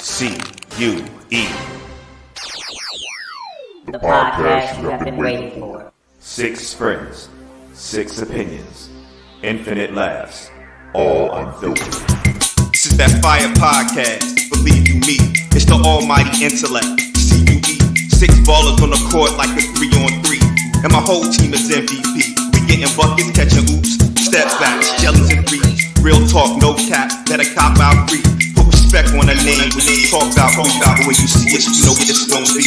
C.U.E. The podcast you have been waiting for. 6 friends, 6 opinions, infinite laughs, all unfiltered. This is that fire podcast, believe you me. It's the almighty intellect, C.U.E. 6 ballers on the court like a 3-on-3. And my whole team is MVP. We getting buckets, catching oops, step backs, jellies and threes. Real talk, no cap, better cop out free. Put respect on the name when you talk about we. But when you see us, you know what it's gonna be.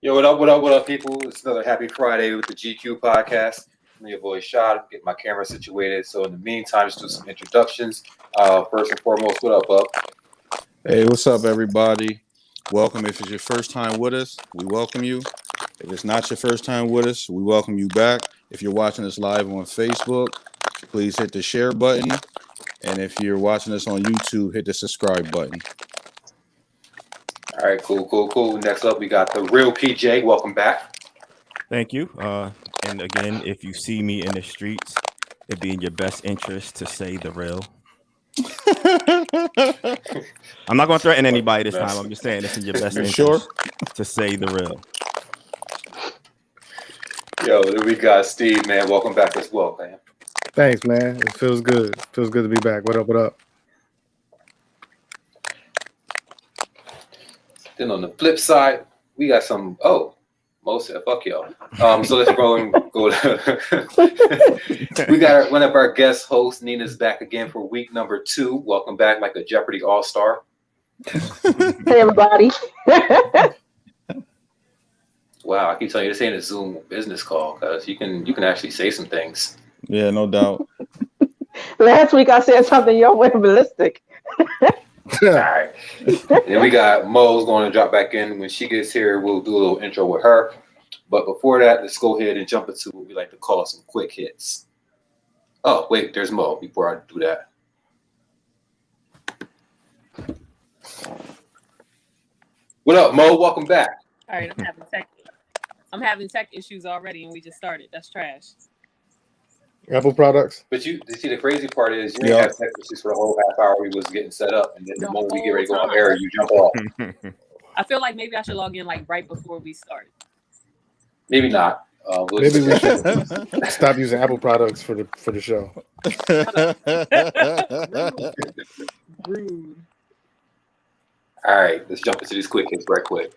Yo, what up, people? It's another happy Friday with the GQ podcast. I'm your boy Shad, get my camera situated. So in the meantime, just do some introductions. First and foremost, what up, Bub? Hey, what's up, everybody? Welcome. If it's your first time with us, we welcome you. If it's not your first time with us, we welcome you back. If you're watching us live on Facebook, please hit the share button. And if you're watching us on YouTube, hit the subscribe button. All right, cool. Next up, we got the real PJ. Welcome back. Thank you. And again, if you see me in the streets, it'd be in your best interest to say the real. I'm not going to threaten anybody this time. I'm just saying it's in your best interest to say the real. Yo, then we got Steve, man. Welcome back as well, man. Thanks, man. It feels good. Feels good to be back. What up? Then on the flip side, we got some. Oh, Mo said, "Fuck y'all." So let's go. We got one of our guest hosts, Nina's back again for week number 2. Welcome back, like a Jeopardy All-Star. Hey, everybody. Wow, I keep telling you, this ain't a Zoom business call because you can actually say some things. Yeah, no doubt. Last week I said something y'all went ballistic. All right. Then we got Mo's going to drop back in. When she gets here, we'll do a little intro with her. But before that, let's go ahead and jump into what we like to call some quick hits. Oh, wait, there's Mo before I do that. What up, Mo? Welcome back. All right, I'm having tech issues already, and we just started. That's trash. Apple products. But you see, the crazy part is you didn't have tech issues for the whole half hour we was getting set up, and then the moment we get ready to go on air, you jump off. I feel like maybe I should log in like right before we start. Maybe not. Maybe we should stop using Apple products for the show. Rude. All right, let's jump into these quick hits right quick.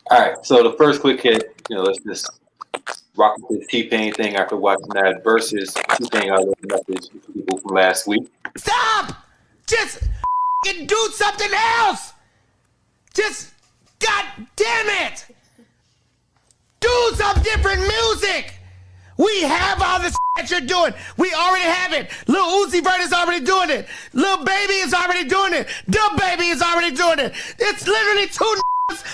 All right, so the first quick hit, let's just rock with this T-Pain thing after watching that versus T-Pain out of the message to people from last week. Stop! Just do something else! Just, god damn it! Do some different music! We have all this that you're doing. We already have it. Lil Uzi Vert is already doing it. Lil Baby is already doing it. Dub Baby is already doing it. It's literally 2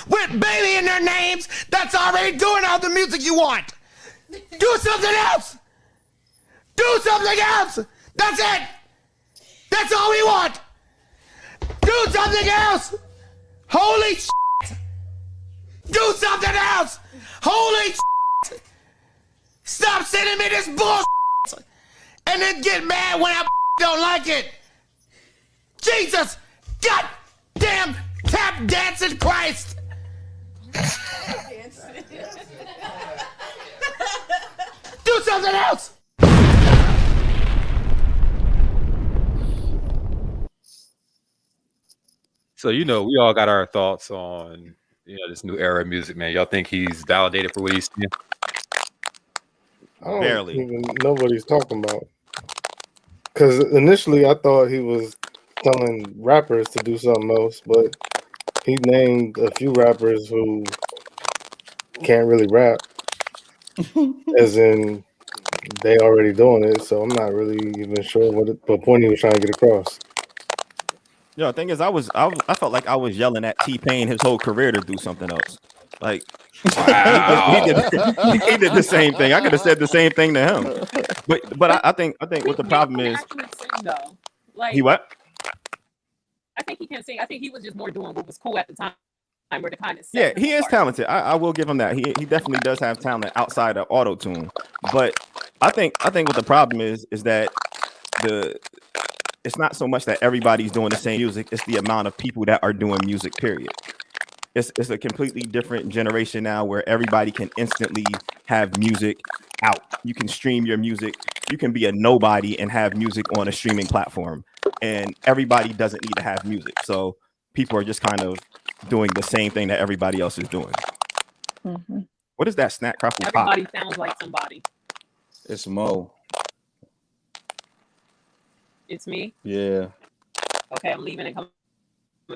with baby in their names that's already doing all the music you want. Do something else. Do something else. That's it. That's all we want. Do something else. Holy shit. Do something else. Holy shit. Stop sending me this bullshit and then get mad when I don't like it. Jesus. God damn. Tap dancing Christ! Do something else! So, we all got our thoughts on, this new era of music, man. Y'all think he's validated for what he's saying? I don't Barely. even know what he's talking about. Because initially I thought he was telling rappers to do something else, but he named a few rappers who can't really rap, as in they already doing it. So I'm not really even sure what point he was trying to get across. Yo, the thing is, I felt like I was yelling at T-Pain his whole career to do something else. Like he did he did the same thing. I could have said the same thing to him. But I think what the problem He is, actually sing though. Like he what? I think he can sing. I think he was just more doing what was cool at the time, where the kind of Yeah, he is talented. I will give him that. He definitely does have talent outside of auto tune. But I think what the problem is that it's not so much that everybody's doing the same music. It's the amount of people that are doing music. Period. It's a completely different generation now where everybody can instantly have music out. You can stream your music. You can be a nobody and have music on a streaming platform. And everybody doesn't need to have music. So people are just kind of doing the same thing that everybody else is doing. Mm-hmm. What is that snack crackle pop? Everybody sounds like somebody. It's Mo. It's me. Yeah. Okay, I'm leaving and coming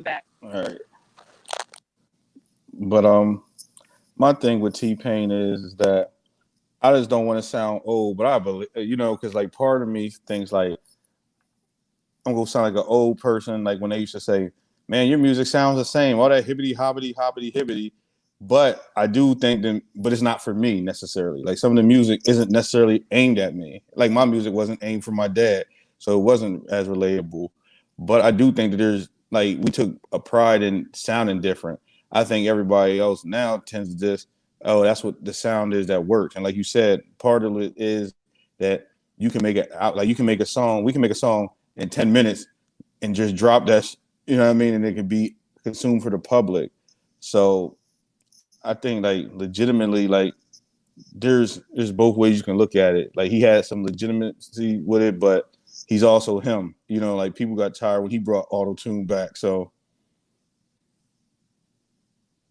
back. All right. But my thing with T-Pain is that I just don't want to sound old, but I believe, because like part of me thinks like I'm gonna sound like an old person, like when they used to say, "Man, your music sounds the same, all that hibbity hobbity hobbity hibbity." But I do think that, but it's not for me necessarily. Like some of the music isn't necessarily aimed at me. Like my music wasn't aimed for my dad, so it wasn't as relatable. But I do think that there's like we took a pride in sounding different. I think everybody else now tends to just, oh, that's what the sound is that works. And like you said, part of it is that you can make it out. Like you can make a song. We can make a song in 10 minutes and just drop that. You know what I mean? And it can be consumed for the public. So I think like legitimately, like there's both ways you can look at it. Like he had some legitimacy with it, but he's also him. Like people got tired when he brought auto tune back. So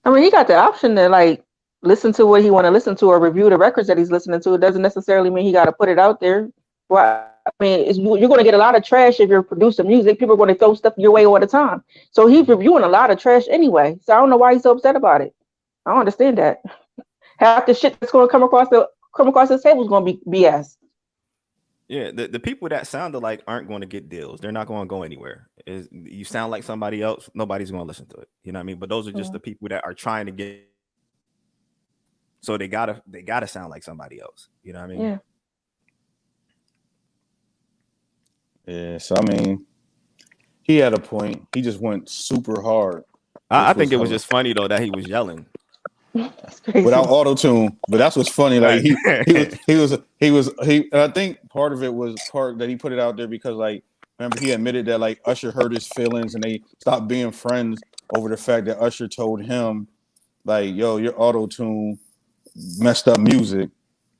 I mean, he got the option to like listen to what he want to listen to or review the records that he's listening to. It doesn't necessarily mean he got to put it out there. Well, I mean, you're going to get a lot of trash if you're producing music. People are going to throw stuff your way all the time. So he's reviewing a lot of trash anyway. So I don't know why he's so upset about it. I don't understand that. Half the shit that's going to come across his table is going to be BS. Yeah, the people that sound alike aren't going to get deals. They're not going to go anywhere. You sound like somebody else, nobody's going to listen to it. You know what I mean? But those are just the people that are trying to get. So they gotta sound like somebody else. You know what I mean? Yeah. Yeah. So I mean, he had a point. He just went super hard. I think it was just funny though that he was yelling. That's crazy. Without auto tune, but that's what's funny. Like he was. And I think part of it was part that he put it out there because like remember he admitted that like Usher hurt his feelings and they stopped being friends over the fact that Usher told him like, "Yo, your auto tune messed up music,"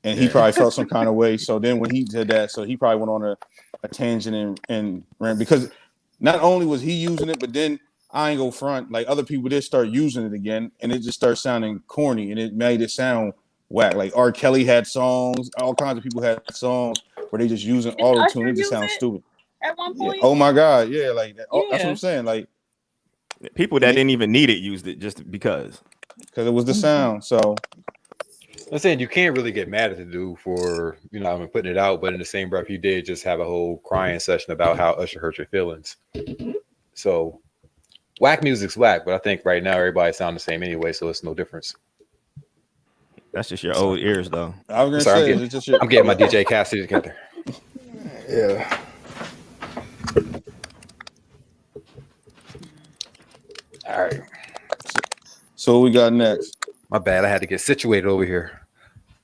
and he probably felt some kind of way. So then when he did that, so he probably went on a tangent and ran because not only was he using it, but then I ain't go front. Like other people did start using it again, and it just started sounding corny, and it made it sound whack. Like R. Kelly had songs, all kinds of people had songs where they just using auto tune. It just sounds stupid. At one point, Oh my god, yeah, like that. That's what I'm saying. Like people that didn't even need it used it just because it was the sound. So I'm saying you can't really get mad at the dude for putting it out, but in the same breath, you did just have a whole crying session about how Usher hurt your feelings. So. Whack music's whack, but I think right now everybody sound the same anyway, so it's no difference. That's just your old ears, though. I was gonna say, I'm getting my DJ Cassidy together. Yeah. All right. So what we got next? My bad. I had to get situated over here.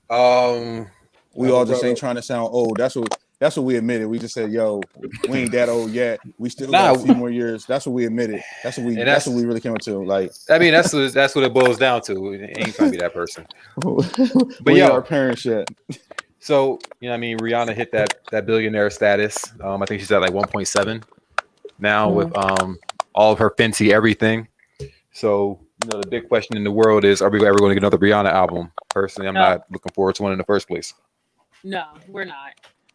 We all just ain't trying to sound old. That's what we admitted. We just said, "Yo, we ain't that old yet. We still got a few more years." That's what we admitted. That's what we really came up to. Like, I mean, that's what it boils down to. It ain't trying to be that person. But yeah, our parents yet. So Rihanna hit that billionaire status. I think she's at like 1.7 now with all of her Fenty everything. So the big question in the world is, are we ever going to get another Rihanna album? Personally, I'm not looking forward to one in the first place. No, we're not.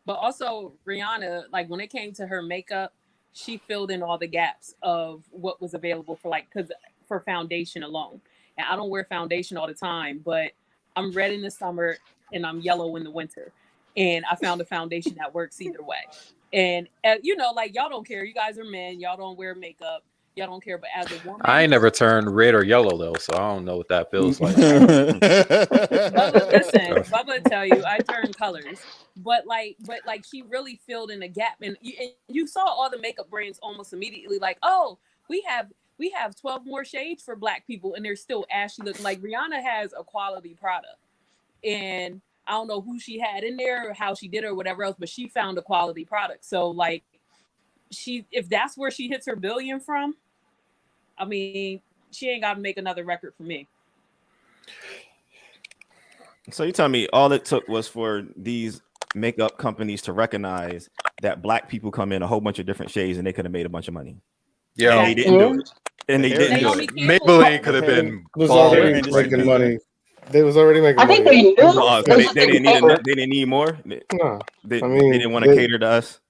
But also Rihanna, like when it came to her makeup, she filled in all the gaps of what was available for because for foundation alone. And I don't wear foundation all the time, but I'm red in the summer and I'm yellow in the winter. And I found a foundation that works either way. And like y'all don't care. You guys are men. Y'all don't wear makeup. Y'all don't care. But as a woman, I ain't never turned red or yellow though, so I don't know what that feels like. Bubba, listen, Bubba tell you I turn colors, but she really filled in a gap, and you saw all the makeup brands almost immediately like, oh, we have 12 more shades for Black people, and they're still ashy looking. Like Rihanna has a quality product, and I don't know who she had in there or how she did it or whatever else, but she found a quality product. So like, if that's where she hits her billion from, I mean, she ain't got to make another record for me. So you tell me all it took was for these makeup companies to recognize that Black people come in a whole bunch of different shades and they could have made a bunch of money. Yeah, and they didn't do it. And they didn't do it. Maybelline could have been was already making money. They was already making money. I think they knew. So they didn't need more. No, they didn't want to cater to us.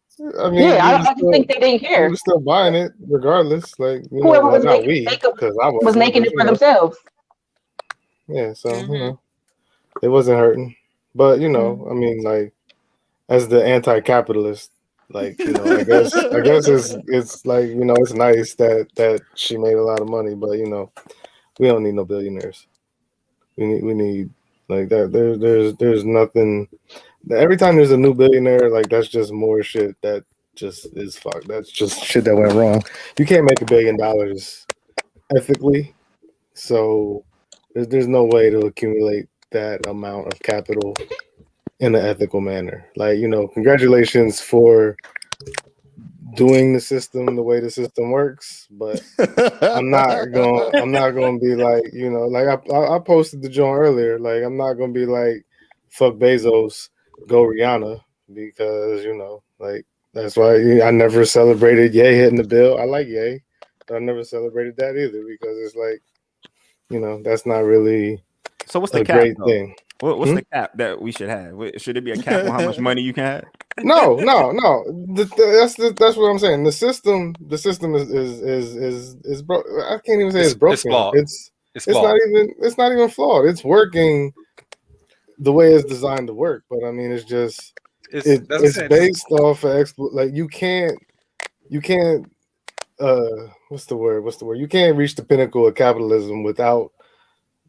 I mean, yeah, I just think they didn't care. We were still buying it regardless. Like whoever was not making we, because I was making it for themselves. Yeah, so it wasn't hurting. But I mean, like as the anti-capitalist, like I guess it's like it's nice that she made a lot of money, but we don't need no billionaires. We need like that. There's nothing. Every time there's a new billionaire, like that's just more shit that just is fucked. That's just shit that went wrong. You can't make $1 billion ethically, so there's no way to accumulate that amount of capital in an ethical manner. Like congratulations for doing the system the way the system works, but I'm not gonna be like like I posted the joint earlier. Like I'm not gonna be like fuck Bezos, go Rihanna, because like that's why I never celebrated Ye hitting the bill. I like Ye, but I never celebrated that either because it's like that's not really so what's the cap, great thing. What's the cap that we should have? Should there be a cap on how much money you can have? No. That's what I'm saying. The system is broke. I can't even say it's broken. It's not even flawed. It's working the way it's designed to work. But I mean, it's based off of like you can't what's the word? You can't reach the pinnacle of capitalism without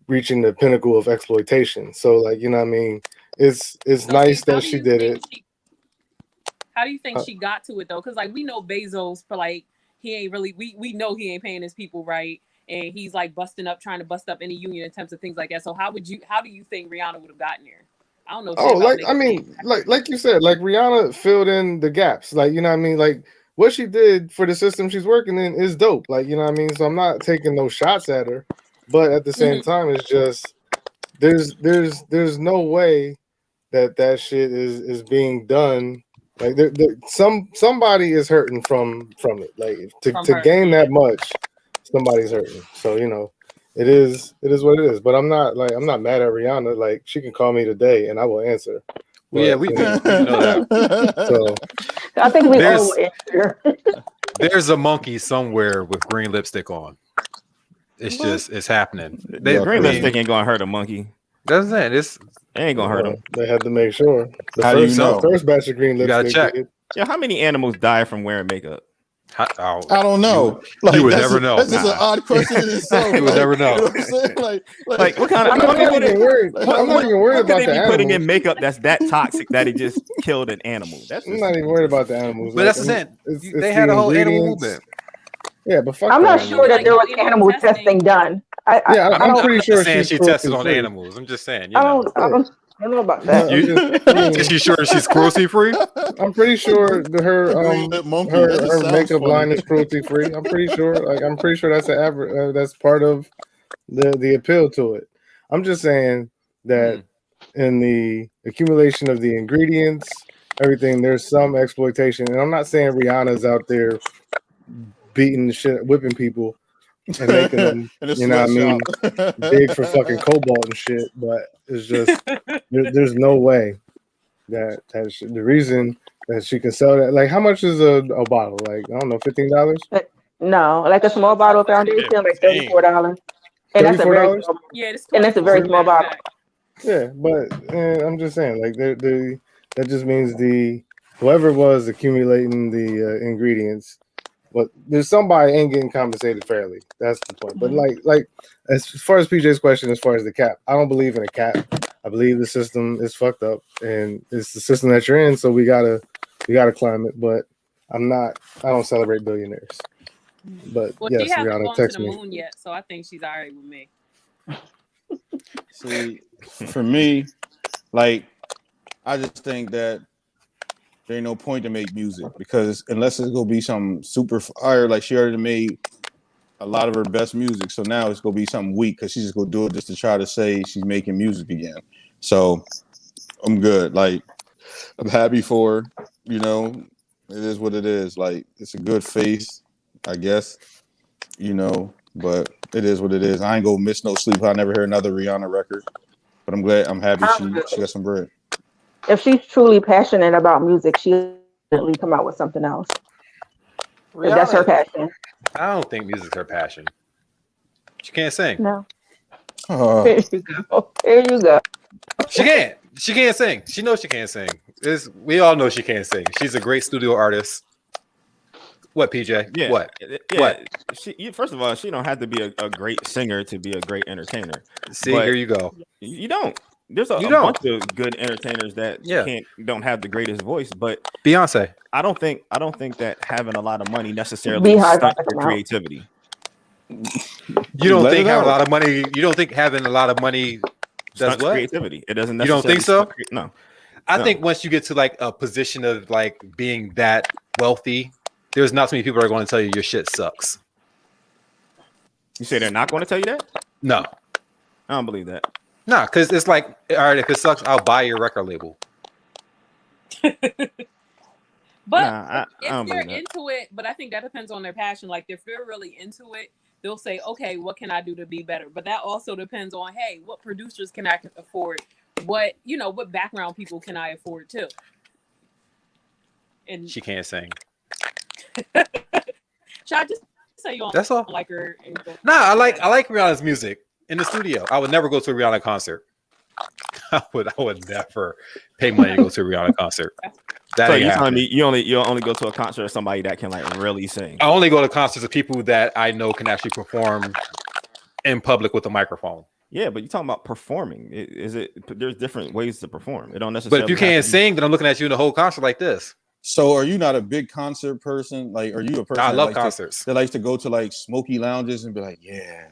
reaching the pinnacle of exploitation. So like what I mean, it's nice that she did it. How do you think she got to it though? Because like we know Bezos for like he ain't really we know he ain't paying his people right, and he's like trying to bust up any union attempts and things like that. So how do you think Rihanna would have gotten there? I don't know. Like you said, like Rihanna filled in the gaps. Like what I mean, like what she did for the system she's working in is dope. Like what I mean. So I'm not taking no shots at her, but at the same time, it's just there's no way that shit is being done. Like somebody is hurting from it. Like to gain that much, somebody's hurting. So it is what it is. But I'm not mad at Rihanna. Like she can call me today and I will answer. But, yeah, we know that. So I think we all will answer. There's a monkey somewhere with green lipstick on. It's happening. Green lipstick ain't gonna hurt a monkey. That's it. It ain't gonna hurt them. They had to make sure. The first batch of green lipstick. You gotta check. Yeah, how many animals die from wearing makeup? I don't know. You would never know. That's just an odd question in itself. You would never know. You know what I'm saying? Like what kind of? I'm not even worried. I'm not even worried about the animals. Putting in makeup that's that toxic that it just killed an animal. I'm not even worried about the animals. But that's the thing. They had a whole animal movement. Yeah, but I'm not sure that there was animal testing done. I'm pretty sure she tested on animals. I'm just saying. I don't know about that. Is she sure she's cruelty free? I'm pretty her makeup line is cruelty free. I'm pretty sure. Like I'm pretty sure that's part of the appeal to it. I'm just saying that in the accumulation of the ingredients, everything, there's some exploitation, and I'm not saying Rihanna's out there beating the shit, whipping people and making them, big for fucking cobalt and shit. But it's just there's no way that the reason that she can sell that, like, how much is a bottle? Like, I don't know, $15, No, like a small bottle of foundation, like $34, and that's a very $34. small, Yeah, it's and that's a very small bottle. Yeah, but I'm just saying, like, that just means whoever was accumulating the ingredients, but there's somebody ain't getting compensated fairly. That's the point. But like as far as PJ's question, as far as the cap, I don't believe in a cap. I believe the system is fucked up, and it's the system that you're in. So we gotta climb it. But I don't celebrate billionaires. But Well, yes, she hasn't Rihanna, gone to text the me. moon yet, so I think she's all right with me. See, for me, like, I just think that there ain't no point to make music because unless it's gonna be something super fire, like she already made a lot of her best music, so now it's gonna be something weak because she's just gonna do it just to try to say she's making music again. So I'm good. Like, I'm happy for her, you know. It is what it is. Like, it's a good face, I guess, you know, but it is what it is. I ain't gonna miss no sleep. I never hear another Rihanna record. But I'm happy she got some bread. If she's truly passionate about music, she'll definitely come out with something else. If that's her passion. I don't think music's her passion. She can't sing. No. Here you go. Here you go. She can't. She can't sing. She knows she can't sing. We all know she can't sing. She's a great studio artist. What, PJ? Yeah. What? Yeah. What? First of all, she don't have to be a great singer to be a great entertainer. See, but here you go. You don't. There's a don't. bunch of good entertainers that don't have the greatest voice, but Beyonce. I don't think that having a lot of money necessarily stunts your creativity. You don't think having a lot of money? You don't think having a lot of money does what? Creativity. It doesn't. You don't think so? No. I think once you get to like a position of like being that wealthy, there's not so many people that are going to tell you your shit sucks. You say they're not going to tell you that? No, I don't believe that. No, because it's like, all right, if it sucks, I'll buy your record label. But if they're into it, but I think that depends on their passion. Like if they're really into it, they'll say, okay, what can I do to be better? But that also depends on, hey, what producers can I afford? What background people can I afford too? And she can't sing. Should I just say you don't That's all. like her? Nah, I like Rihanna's music in the studio. I would never go to a Rihanna concert. I would never pay money to go to a Rihanna concert. So you're telling me you'll only go to a concert of somebody that can like really sing? I only go to concerts of people that I know can actually perform in public with a microphone. Yeah, but you're talking about performing. There's different ways to perform. It don't necessarily. But if you can't sing, then I'm looking at you in the whole concert like this. So are you not a big concert person? Like, are you a person I love that concerts that likes to go to like smoky lounges and be like, yeah,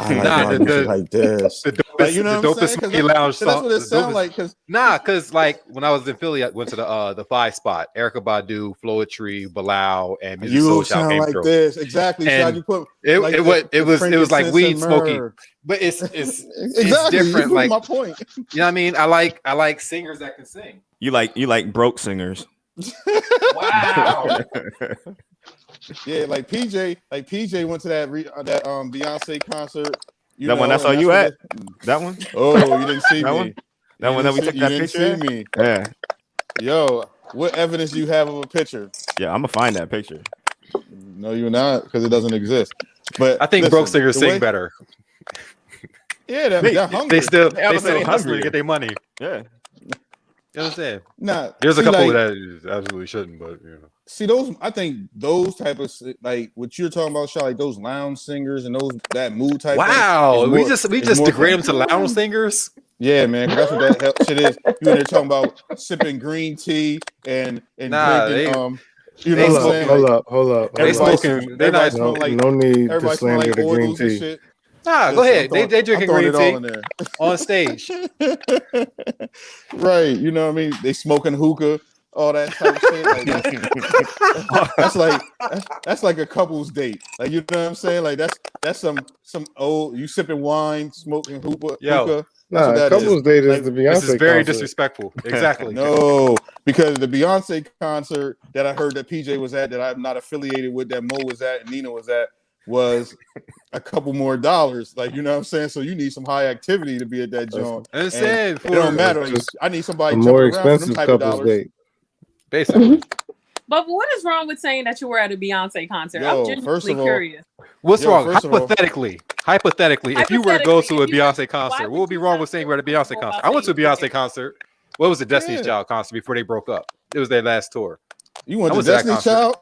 I like music like this. The dopest, like, you know the what I'm dopest saying? smoky lounge song. That's what it sounds like. Because like when I was in Philly, I went to the 5 spot. Erykah Badu, Floetry, Bilal, and Musiq You Soulchild sound came like through. this exactly. And you put it was like weed smoky, myrrh. but it's exactly different. You like my point. You know what I mean? I like singers that can sing. You like broke singers. Wow. Yeah, like PJ went to that Beyonce concert. That one I saw you at. That one. Oh, you didn't see that me. One? That one that we took that picture. You didn't see me. Yeah. Yo, what evidence do you have of a picture? Yeah, I'm gonna find that picture. No, you're not, because it doesn't exist. But I think broke singers sing better. Yeah, they're hungry. They still hungry hungry to get their money. Yeah. You understand? Nah, there's a couple that absolutely shouldn't, but you know. See, I think those type of like what you're talking about, like those lounge singers and that mood type. Wow, we just degrade them to lounge singers. Yeah, man, that's what that shit is. You in there talking about sipping green tea and drinking. You know what I'm saying? Hold up. They smoking. They not no need to slander the green tea. Shit. Nah, go ahead. They drinking green tea on stage. Right. You know what I mean? They smoking hookah, all that type of shit. That's like a couple's date. Like, you know what I'm saying? Like that's some old, you sipping wine, smoking hookah. Nah, couple's date is the Beyonce. This is very concert. disrespectful. Exactly. No, because the Beyonce concert that I heard that PJ was at, that I'm not affiliated with, that Mo was at and Nina was at, was a couple more dollars. Like, you know what I'm saying? So you need some high activity to be at that joint. And And said it don't matter. Just I need a somebody more jumping around for them expensive type of couples dollars. date. basically. But what is wrong with saying that you were at a Beyonce concert? Yo, I'm first genuinely of all- curious. What's Yo, wrong? first of all- Hypothetically, if you were to go to a Hypothetically, if you were- Beyonce why concert, what would would be you wrong not with saying feel we're at a Beyonce comfortable concert? about I went to a saying Beyonce you're concert. What was the Destiny's Yeah. Child concert before they broke up? It was their last tour. You want I the went to that Destiny concert. Child?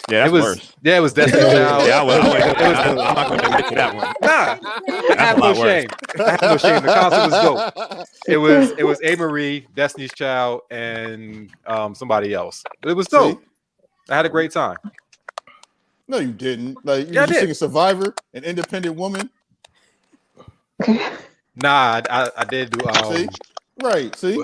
Yeah, that's It was worse. yeah, it was Destiny's Child. Yeah, I wouldn't It was- I'm not going to admit to that one. Nah, I That's have a no lot worse. shame. I have no shame. The concert was dope. It was A. Marie, Destiny's Child, and somebody else. But it was dope. I had a great time. No, you didn't. Like, Yeah, I you did. singing Survivor, an independent woman. Nah, I did do See? Right. See?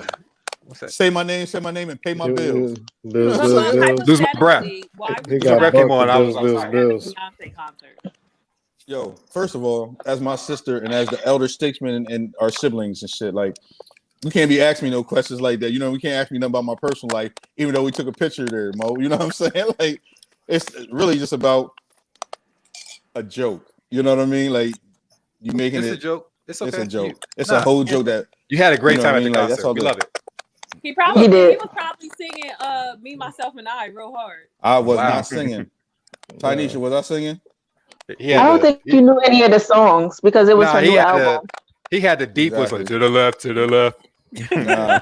what's that? Say my name, and pay my bills. Bills, But, bills, bills. Lose my breath. hypothetically, why He would got breath came on, I bills, was bills, at a bills. Beyonce concert? Yo, first of all, as my sister and as the elder statesman and our siblings and shit, like, you can't be asking me no questions like that. You know, we can't ask me nothing about my personal life, even though we took a picture there, Mo. You know what I'm saying? Like, it's really just about a joke. You know what I mean? Like, you making It's it. a joke. It's okay. It's a joke. It's Nah, a whole joke that You had a great You know time what at I the mean? Like, that's concert. all We the- love it. He probably He did. he was probably singing Me, Myself, and I real hard. I was Wow. not singing. Tynesha, was I singing? He I had don't think you knew any of the songs because it was her he new had album. he had the deep Exactly. whistle to the left, to the left. Nah.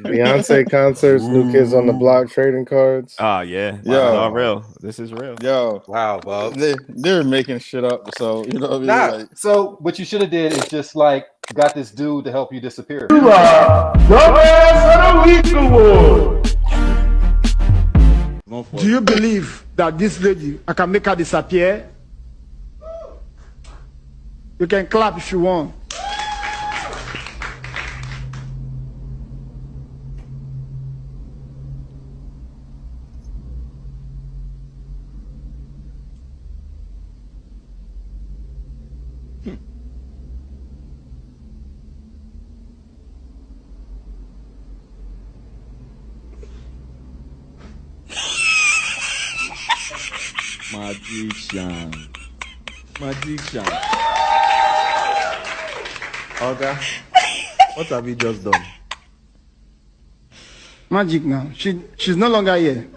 Beyonce concerts, New Kids on the Block trading cards. Oh, yeah. Yo. Wow, all real. This is real. Yo, Wow, well, they're making shit up. So, you know what I mean? nah. Like, So what you should have did is just like got this dude to help you disappear. Do you believe that this lady, I can make her disappear? You can clap if you want. Magician. Okay. What have you just done? Magic now. She's no longer here.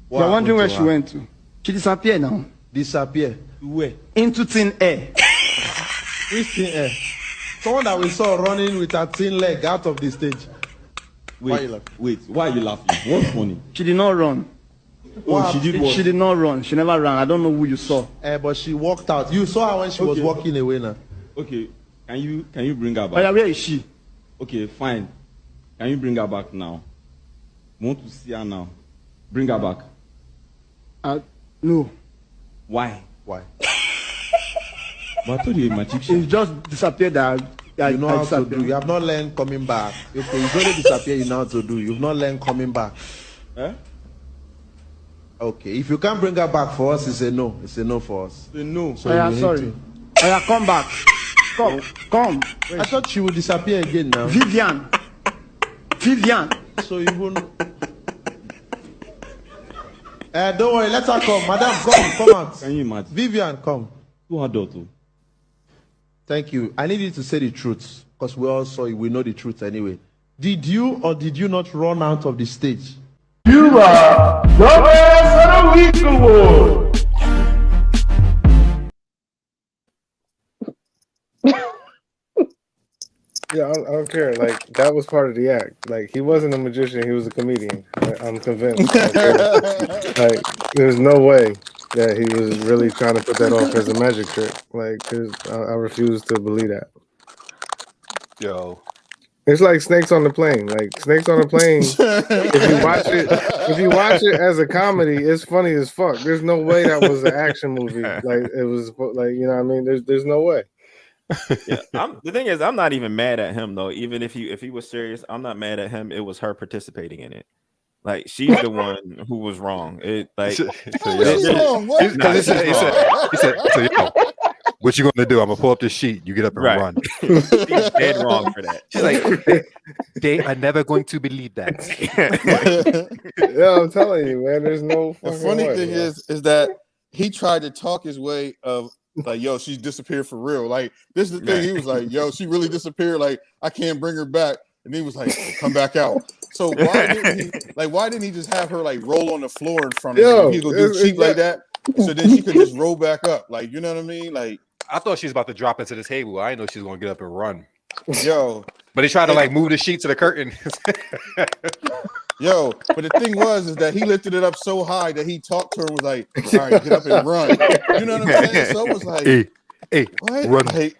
What You're wondering where happened to she her? went to. She disappeared now. Disappear. Where? Into thin air. Which thin air? Someone that we saw running with a thin leg out of the stage. Why you laughing? Why are you laughing? What's funny? She did not run. What she did happened? what? She did not run. She never ran. I don't know who you saw. But she walked out. You saw her when she was Okay. walking away now. Okay, can you bring her Oh, yeah, back? where is she? Okay, fine. Can you bring her back now? Want to see her now? Bring her back. No. Why? Why? But I told you, my She chick. just disappeared. You know how to do. You have not learned coming back. Okay, you only disappear. You know how to do. You've not learned coming back. Eh? Okay, if you can't bring her back for us, it's a no. It's a no for us. Say no. So Oh, yeah, you need sorry. to- Oh, yeah, come back. Come. I thought she would disappear again now. Vivian. So even. Don't worry. Let her come, madam. Come out. Can you imagine? Vivian, come. Two adults. Thank you. I need you to say the truth because we all saw it. We know the truth anyway. Did you or did you not run out of the stage? Yeah, I don't care. Like, that was part of the act. Like, he wasn't a magician. He was a comedian. I'm convinced. Like, there's no way that he was really trying to put that off as a magic trick. Like, 'cause I refuse to believe that. Yo, It's like Snakes on the Plane. Like, Snakes on the Plane, if you watch it as a comedy, it's funny as fuck. There's no way that was an action movie. Like, it was like, you know what I mean? There's no way. Yeah, the thing is, I'm not even mad at him though. Even if he was serious, I'm not mad at him. It was her participating in it. Like, she's the one who was wrong. It like So, What's wrong? What? Nah, he said, so, yo, what you gonna do? I'm gonna pull up the sheet. You get up and Right. run. she's dead wrong for that. She's like, they are never going to believe that. Yeah, I'm telling you, man. There's no The fucking funny way, thing man. is that he tried to talk his way of like, yo, she's disappeared for real. Like, this is the thing. He was like, yo, she really disappeared. Like, I can't bring her back. And he was like, come back out. So why didn't he just have her like roll on the floor in front of him? If he go do cheap like that, so then she could just roll back up. Like, you know what I mean? Like, I thought she was about to drop into the table. I didn't know she was gonna get up and run. Yo, but he tried to like move the sheet to the curtain. Yo, but the thing was is that he lifted it up so high that he talked to her and was like, all right, get up and run. You know what I'm saying? So it was like, hey, what? Run. Like,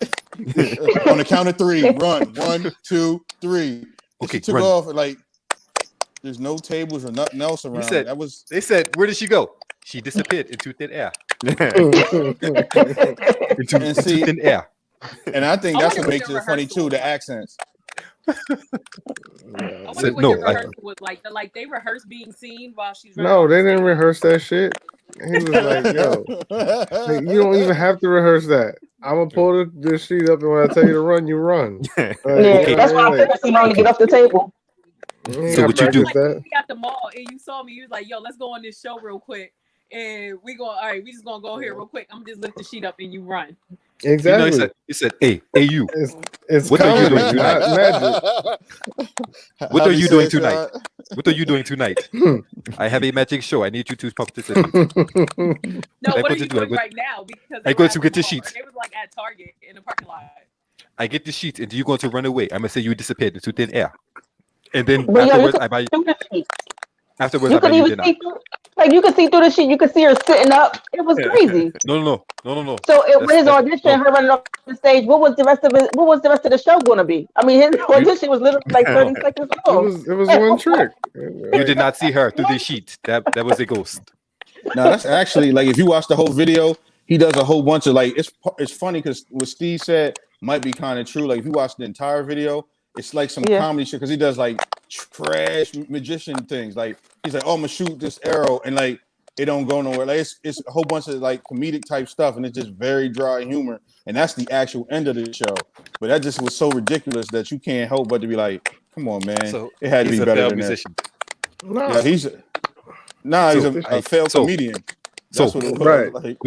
on the count of 3, run. 1, 2, 3. And okay, she took off and like there's no tables or nothing else around. They said, where did she go? She disappeared into thin air. into thin air. And I think that's what makes it funny too, the accents. I wonder what your rehearsal was like. They rehearsed being seen while she's running. No, they didn't rehearse that shit. He was like, yo, you don't even have to rehearse that. I'm gonna pull the sheet up, and when I tell you to run, you run. That's why I figured someone to get off the table. So what you do? Like, we at the mall and you saw me. You was like, "Yo, let's go on this show real quick." And we go. All right, we just gonna go here real quick. I'm just lift the sheet up and you run. Exactly. You know, he said, "Hey, you. It's what are you doing tonight? What are you doing tonight? What are you doing tonight? I have a magic show. I need you to participate." No, what are you doing right now? Because I go to get the sheets. It was like at Target in the parking lot. I get the sheets, and you're going to run away. I'm gonna say you disappeared into thin air, and then But afterwards, I buy. Afterwards, you I buy could you even dinner. see through, like you could see through the sheet. You could see her sitting up. It was crazy. No. So with his audition, her running off the stage. What was the rest of it? What was the rest of the show going to be? I mean, his audition was literally like 30 seconds long. It was one trick. You did not see her through the sheet. That was a ghost. No, that's actually like if you watch the whole video, he does a whole bunch of like it's funny because what Steve said might be kind of true. Like if you watch the entire video, it's like some comedy shit because he does like trash magician things. Like he's like, "Oh, I'm gonna shoot this arrow," and like it don't go nowhere. Like it's a whole bunch of like comedic type stuff, and it's just very dry humor. And that's the actual end of the show. But that just was so ridiculous that you can't help but to be like, "Come on, man! So it had to be better than musician. that." Yeah, he's a failed comedian. That's what it was. Right. Like,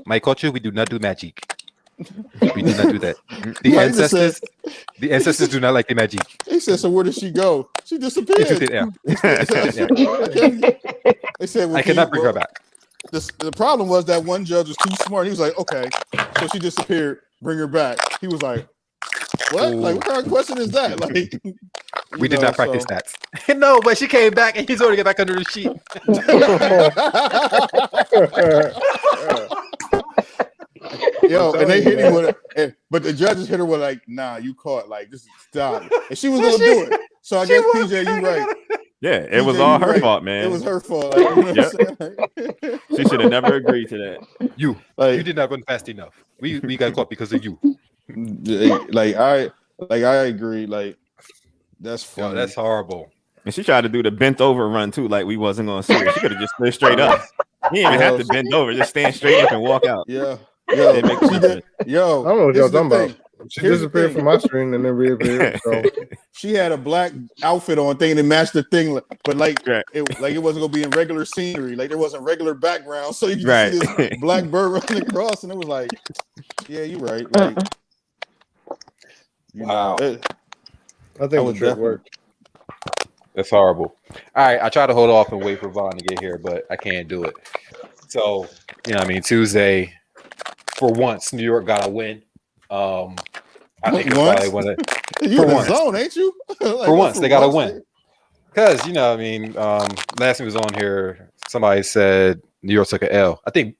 my culture, we do not do magic. We do not do that. The ancestors do not like the magic. He said, "So where did she go? She disappeared." They said, "I cannot bring her back." The problem was that one judge was too smart. He was like, "Okay, so she disappeared. Bring her back." He was like, "What? Like, what kind of question is that?" Like, we did not practice that. No, but she came back and he's already got back under the sheet. Yo, and they hit him with it, but the judges hit her with like, "Nah, you caught. Like, just stop." And she was gonna do it. So I guess PJ, you right. Yeah, it was all her fault, man. It was her fault. Like, you know Yep. She should have never agreed to that. You did not run fast enough. We got caught because of you. I agree. Like, that's funny. Yo, that's horrible. And she tried to do the bent over run too, like we wasn't gonna see her. She could have just slid straight up. He didn't even have to bend over, just stand straight up and walk out. Yeah. Yo, she did. Yo, I don't know what y'all talking about. She Here's disappeared from my screen and then reappeared. So. She had a black outfit on thing that matched the thing, but like it wasn't gonna be in regular scenery. Like there wasn't regular background, so you just see this black bird running across, and it was like, yeah, you're right. Like, wow, I think the trick worked. That's horrible. All right, I try to hold off and wait for Vaughn to get here, but I can't do it. So Tuesday, for once, New York got a win. I think it's probably one of you in the zone, ain't you? Like, for once, they got a win. Because last time was on here, somebody said New York took an L. I think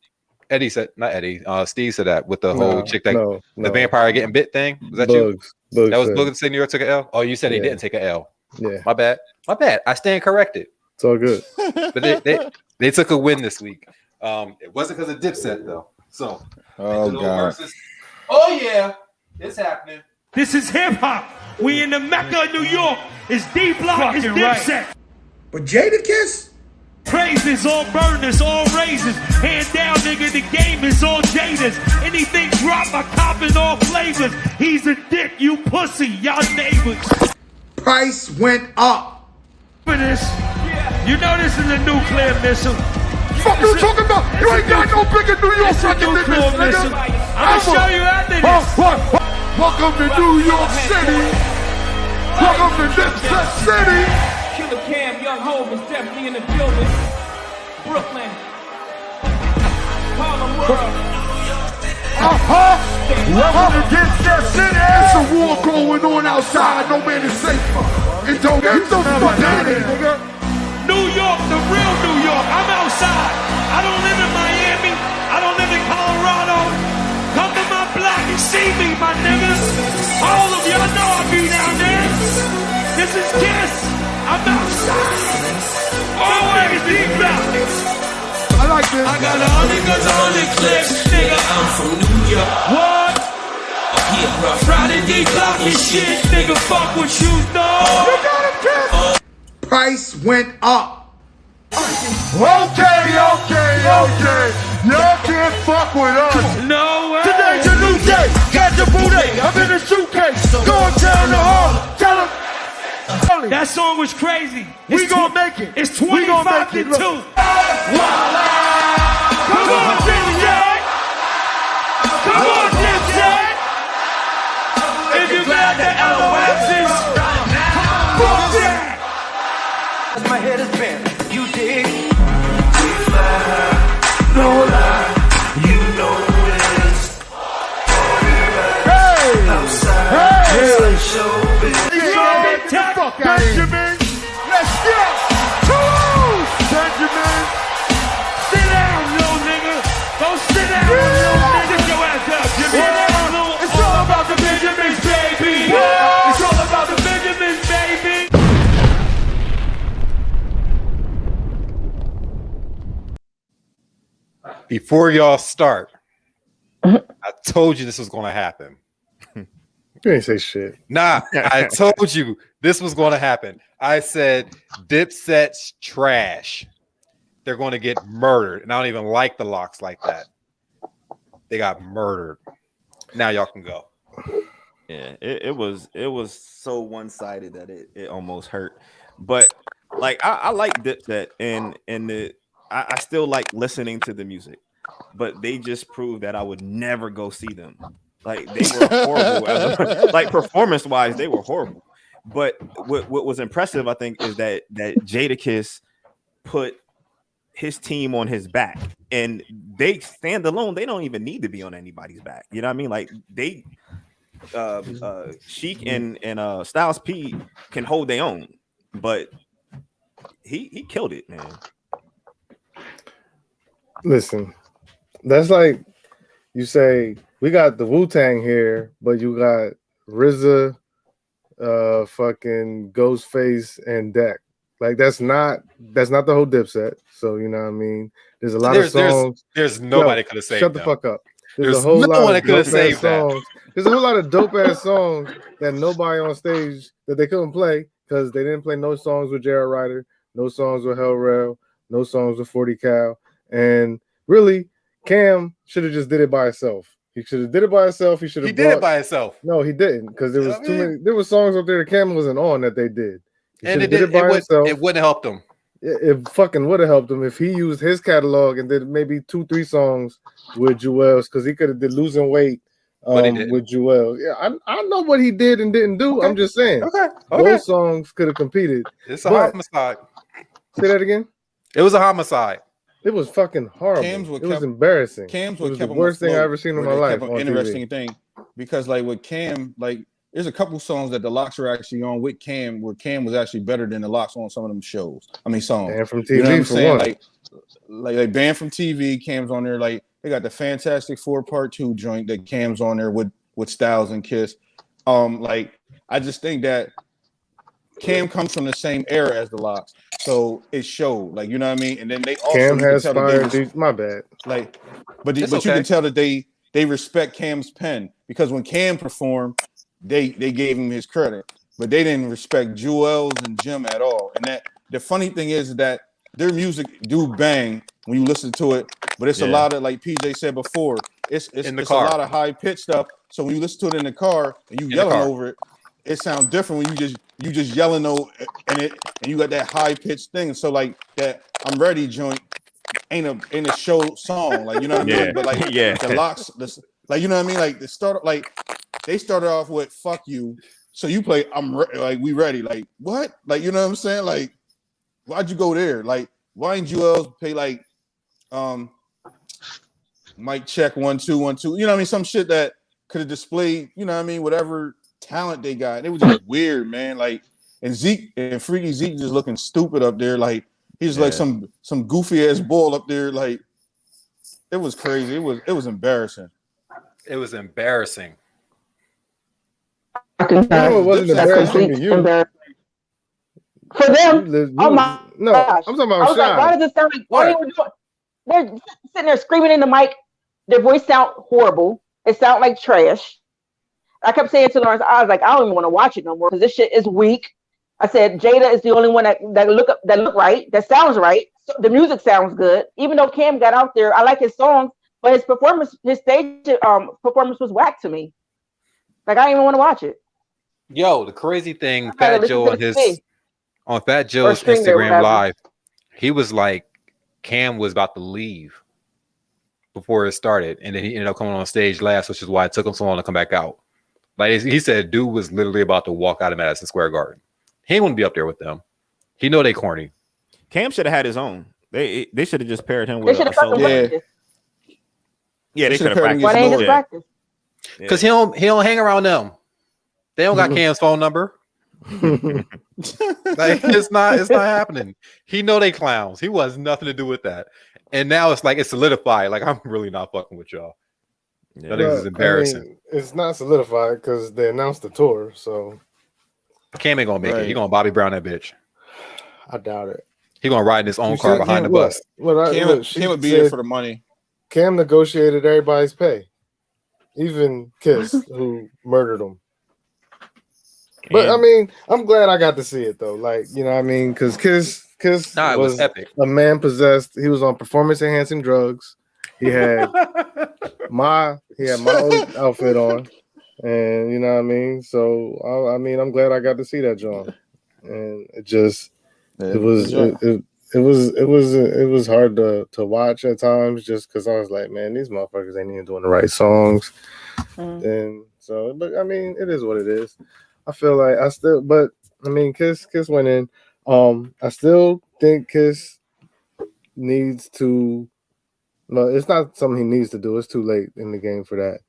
Steve said that with the whole chick that the vampire getting bit thing. Was that Bugs. you? That was Bugs to say New York took an L. Oh, you said they didn't take an L. Yeah, my bad. I stand corrected. It's all good. But they took a win this week. It wasn't because of Dipset though. So God. Oh yeah, it's happening. This is hip hop. We in the Mecca of New York. It's D Block, it's Dipset. Right. But Jadakiss? Praises, all burners, all raises. Hand down, nigga, the game is all Jada's. Anything drop, I cop in all flavors. He's a dick, you pussy, y'all neighbors. Price went up. For this, you know this is a nuclear missile. Fuck you talking about? You ain't got no bigger New York record than this, nigga. I'll show you after this. Welcome to New York City. Welcome to Dipset City. Killer Cam, Young Hov is definitely in the building. Brooklyn. Harlem World. Welcome to Dipset City. It's a war going on outside. No man is safe. It don't get the fuck out of here, nigga. New York, the real New York. I'm outside. I don't live in Miami. I don't live in Colorado. Come to my block and see me, my niggas. All of y'all know I'll be down there. This is Kiss. I'm outside. Always deep out. I like this. I got 100 guns on the clip, nigga. I'm from New York. What? Yeah, Friday D block and shit, nigga. Fuck what you know. You got him, Kiss. Price went up. Okay. Y'all can't fuck with us. No way. Today's a new day. Got the booty. I'm in a suitcase. Going down the hall. Tell him. That song was crazy. We gonna make it. It's 25 to 2. Come on, Dipset. Come on, Dipset. If you got the LOXs, fuck that. My head is bent, you dig? No lie, You know this. hey, Showbiz. get the fuck out of here. Benjamin, let's go. Benjamin, Sit down, little nigga. Go sit down, little nigga. Sit your ass up, Jimmy. it's all about the Benjamins, baby. It's all about the Benjamins, baby. Before y'all start, I told you this was going to happen. You ain't say shit. Nah, I told you this was going to happen. I said Dipset's trash. They're going to get murdered. And I don't even like the Locks like that. They got murdered. Now y'all can go. Yeah, it was so one-sided that it almost hurt. But like I like Dipset and I still like listening to the music, but they just proved that I would never go see them. Like they were horrible. Like performance-wise, they were horrible. But what was impressive, I think, is that Jadakiss put his team on his back, and they stand alone. They don't even need to be on anybody's back. You know what I mean? Like they, Sheik and Styles P can hold their own, but he killed it, man. Listen, that's like you say we got the Wu-Tang here, but you got RZA, fucking Ghostface, and Deck. Like that's not the whole Dipset. So you know what I mean. There's a lot of songs. There's nobody could have saved. Shut the fuck up. There's a whole lot of dope ass songs. There's a whole lot of dope ass songs that nobody on stage that they couldn't play because they didn't play no songs with Jared Ryder, no songs with Hell Rail, no songs with 40 Cal. And really, Cam should have just did it by himself. He should have did it by himself. He did it by himself. No, he didn't, because there was too many. There were songs up there that Cam wasn't on that they did. And it wouldn't have helped him. It fucking would have helped him if he used his catalog and did maybe 2-3 songs with Jewels, because he could have did Losing Weight with Jewels. Yeah, I know what he did and didn't do. Okay. I'm just saying. Okay. Those songs could have competed. It's a homicide. Say that again. It was a homicide. It was fucking horrible. It was embarrassing. Cam's was the worst thing I ever seen in my life. Interesting thing, because like with Cam, like there's a couple songs that the Locks are actually on with Cam, where Cam was actually better than the Locks on some of them shows. I mean songs. Banned from TV, you know what I'm saying? Like Banned from TV, Cam's on there. Like they got the Fantastic Four Part 2 joint that Cam's on there with Styles and Kiss. Like I just think that Cam comes from the same era as the Locks, so it showed. Like you know what I mean. And then they also Cam has fired. My bad. Like, but you can tell that they respect Cam's pen, because when Cam performed, they gave him his credit, but they didn't respect Jewels and Jim at all. And that the funny thing is that their music do bang when you listen to it, but it's a lot of, like PJ said before, it's a lot of high pitched stuff. So when you listen to it in the car and you yelling over it, it sounds different when you just yelling over and you got that high pitched thing. So like that I'm Ready joint, ain't a show song, like, you know what I mean? But like the locks, like, you know what I mean? Like they started off with "fuck you," so you play like we ready, like what? Like, you know what I'm saying? Like, why'd you go there? Like, why didn't you else play like mic check 1 2 1 2? You know what I mean? Some shit that could have displayed, you know what I mean, whatever talent they got. It was just weird, man. Like, and Zeke and Freaky Zeke just looking stupid up there, like he's like some goofy ass ball up there. Like, it was crazy. It was embarrassing. It was embarrassing. It wasn't embarrassing to you. For them, oh my gosh. I'm talking about I was like, why does it sound like they're sitting there screaming in the mic? Their voice sound horrible. It sound like trash. I kept saying to Lawrence, I was like, I don't even want to watch it no more because this shit is weak. I said Jada is the only one that look right, that sounds right. So the music sounds good. Even though Cam got out there, I like his songs, but his stage performance was whack to me. Like, I didn't even want to watch it. Yo, the crazy thing, Fat Joe on Fat Joe's Instagram Live, he was like, Cam was about to leave before it started, and then he ended up coming on stage last, which is why it took him so long to come back out. Like, he said, dude was literally about to walk out of Madison Square Garden. He didn't want to be up there with them. He know they corny. Cam should have had his own. They should have just paired him with a solo. Yeah, they should have practiced. Why they just practice? Because he don't hang around them. They don't got Cam's phone number. Like, it's not happening. He know they clowns. He wants nothing to do with that. And now it's like it's solidified. Like, I'm really not fucking with y'all. Yeah. That is embarrassing. I mean, it's not solidified because they announced the tour. So Cam ain't gonna make it. He gonna Bobby Brown that bitch. I doubt it. He gonna ride in his own car behind the bus. Cam would be there for the money. Cam negotiated everybody's pay, even Kiss, who murdered him. But I mean, I'm glad I got to see it though. Like, you know what I mean? Because Kiss was epic. A man possessed. He was on performance enhancing drugs. He had my old outfit on, and you know what I mean. So I mean, I'm glad I got to see that, John. And it was hard to watch at times just because I was like, man, these motherfuckers ain't even doing the right songs. And so, but I mean, it is what it is. I feel like Kiss went in. I still think Kiss needs to. No, it's not something he needs to do. It's too late in the game for that.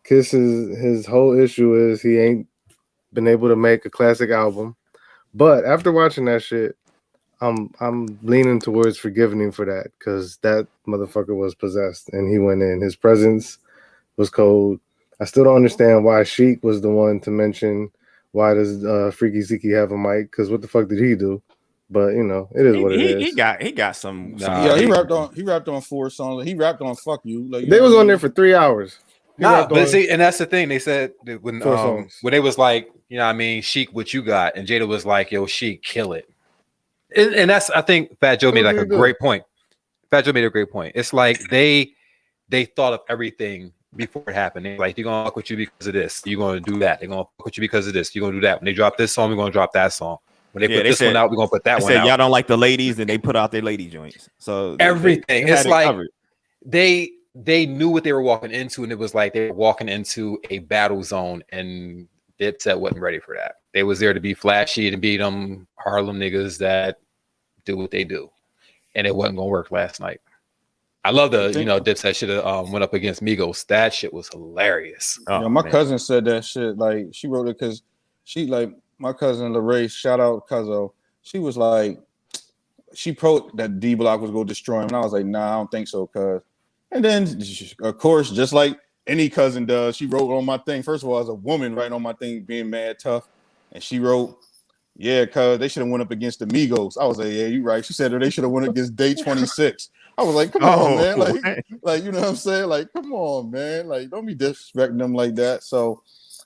His whole issue is he ain't been able to make a classic album. But after watching that shit, I'm leaning towards forgiving him for that because that motherfucker was possessed and he went in. His presence was cold. I still don't understand why Sheik was the one to mention why does Freaky Zeke have a mic? Because what the fuck did he do? But you know, it is what it is. He got some. Yeah, he rapped on 4 songs. He rapped on "Fuck You." Like, they was on there for 3 hours. But see, and that's the thing. They said that when they was like, you know what I mean, Sheik, what you got? And Jada was like, yo, Sheik, kill it. And that's, I think Fat Joe made like a great point. Fat Joe made a great point. It's like they thought of everything before it happened. They're like, you're gonna fuck with you because of this. You're gonna do that. They're gonna fuck with you because of this. You're gonna do that. When they drop this song, we're gonna drop that song. When they put this one out, we're gonna put that one out. Y'all don't like the ladies, and they put out their lady joints. So everything. It's like covered. They knew what they were walking into, and it was like they were walking into a battle zone, and Dipset wasn't ready for that. They was there to be flashy and beat them Harlem niggas that do what they do, and it wasn't gonna work last night. I love Dipset should have went up against Migos. That shit was hilarious. My cousin said that shit. Like, she wrote it because she, like, my cousin Larae, shout out Cuzzo. She was like, she that D Block was gonna destroy him, and I was like, nah, I don't think so, cuz. And then, of course, just like any cousin does, she wrote on my thing. First of all, as a woman writing on my thing, being mad tough, and she wrote, yeah, cuz they should have went up against the Migos. I was like, yeah, you right. She said they should have went against Day 26. I was like, come on, man. Like, you know what I'm saying? Like, come on, man. Like, don't be disrespecting them like that. So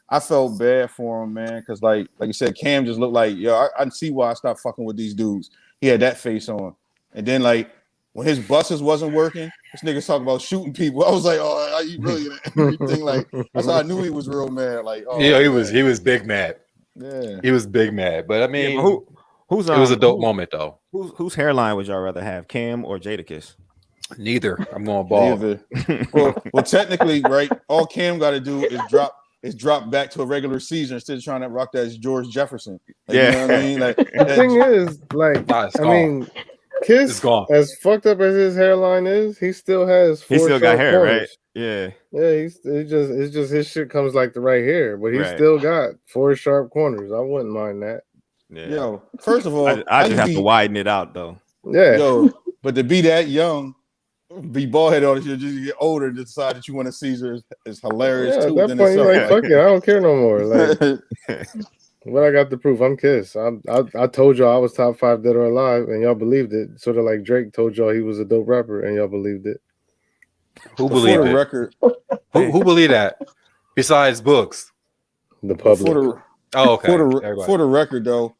I felt bad for him, man, because like you said, Cam just looked like, yo, I see why I stopped fucking with these dudes. He had that face on. And then, like, when his buses wasn't working, this nigga talking about shooting people. I was like, oh, you really everything. Like, that's how I knew he was real mad. Like, oh, yeah, he was big mad. Yeah, he was big mad. But I mean, who's it was a dope moment though. Whose hairline would y'all rather have, Cam or Jadakiss? Neither. I'm going bald. Neither. Well, technically, right? All Cam got to do is drop back to a regular season instead of trying to rock that George Jefferson. Like, Yeah. you know what I mean? Like The thing is, like, it's I gone. mean, Kiss, It's gone. as fucked up as his hairline is, he still has He four still got sharp hair, corners. right? Yeah. Yeah, it's just his shit comes like the right here, but he Right. still got four sharp corners. I wouldn't mind that. Yeah. Yo, first of all, I just have to widen it out though. Yeah. Yo, but to be that young, be bald headed all this year, just get older and decide that you want a Caesar is hilarious Yeah, too. at that Within point, you're itself. like, fuck it, I don't care no more. Like, what I got to prove? I'm Kiss. I told y'all I was top 5 dead or alive, and y'all believed it. Sort of like Drake told y'all he was a dope rapper, and y'all believed it. Who believed it? Record, who believed that? Besides books, the public. Okay. For the record, though,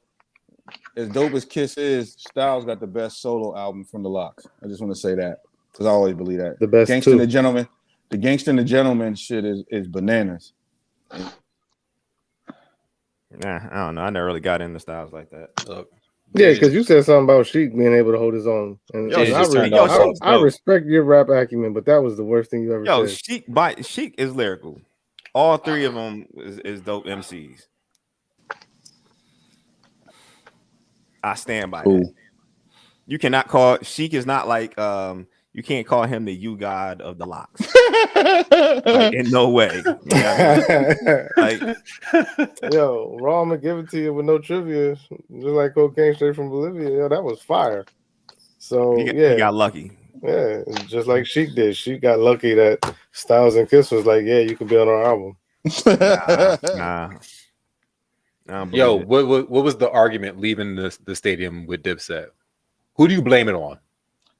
as dope as Kiss is, Styles got the best solo album from the Lox. I just want to say that because I always believe that. The best Gangsta and the Gentleman. The Gangsta and the Gentleman shit is bananas. Nah, I don't know. I never really got into Styles like that. Yeah, because you said something about Sheik being able to hold his own, and I respect your rap acumen, but that was the worst thing you ever said. Sheik is lyrical. All three of them is dope MCs. I stand by that. You cannot call Sheik is not like you can't call him the you god of the Lox. Like, in no way. You know what I mean? Like, yo, Raw, I'm gonna give it to you with no trivia, just like cocaine straight from Bolivia. Yo, that was fire. So he got lucky. Yeah, just like Sheik did. Sheik got lucky that Styles and Kiss was like, yeah, you can be on our album. Nah. Yo, what was the argument leaving the stadium with Dipset? Who do you blame it on?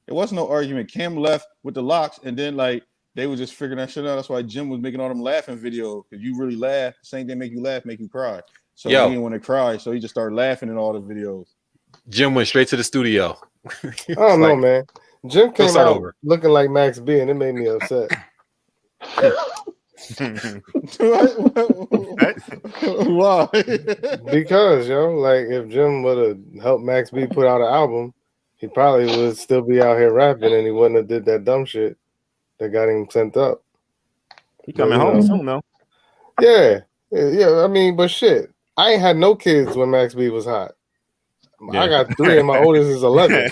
It wasn't no argument. Cam left with the Lox, and then like they were just figuring that shit out. That's why Jim was making all them laughing videos because you really laugh. Same thing make you laugh, make you cry. So he didn't want to cry, so he just started laughing in all the videos. Jim went straight to the studio. I don't know, man. Jim came out looking like Max B, and it made me upset. Why? Because like if Jim would have helped Max B put out an album, he probably would still be out here rapping, and he wouldn't have did that dumb shit that got him sent up. He coming home soon though. Yeah. I mean, but shit, I ain't had no kids when Max B was hot. Yeah. I got 3, and my oldest is 11.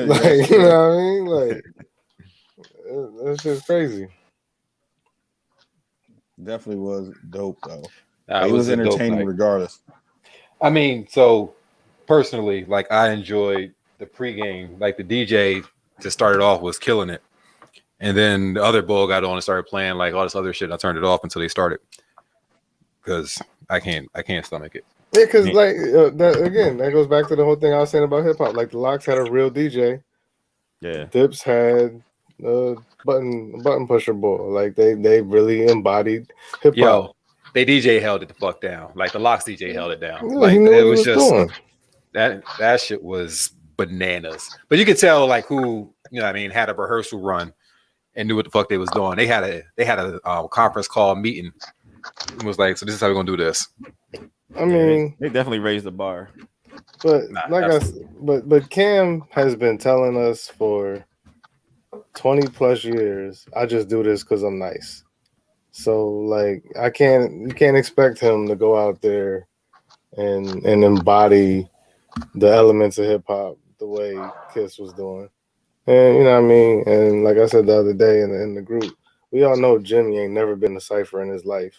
Like, you know what I mean? Like, that's just crazy. Definitely was dope though. It was entertaining regardless. I mean, so personally, like I enjoyed the pregame, like the DJ to start it off was killing it, and then the other bull got on and started playing like all this other shit. I turned it off until they started because I can't stomach it. Yeah, because like that goes back to the whole thing I was saying about hip hop. Like the Lox had a real DJ. Yeah, Dips had button pusher bull. Like they really embodied hip hop. Yo, they DJ held it the fuck down. Like the Lox DJ held it down. Yeah, like he knew it what was he just doing. that shit was bananas. But you could tell like who what I mean had a rehearsal run and knew what the fuck they was doing. They had a conference call meeting. It was like, so this is how we're gonna do this. I mean, they definitely raised the bar. But but Cam has been telling us for 20 plus years, I just do this because I'm nice. So like you can't expect him to go out there and embody the elements of hip hop the way Kiss was doing. And you know what I mean? And like I said the other day in the group, we all know Jimmy ain't never been a cipher in his life.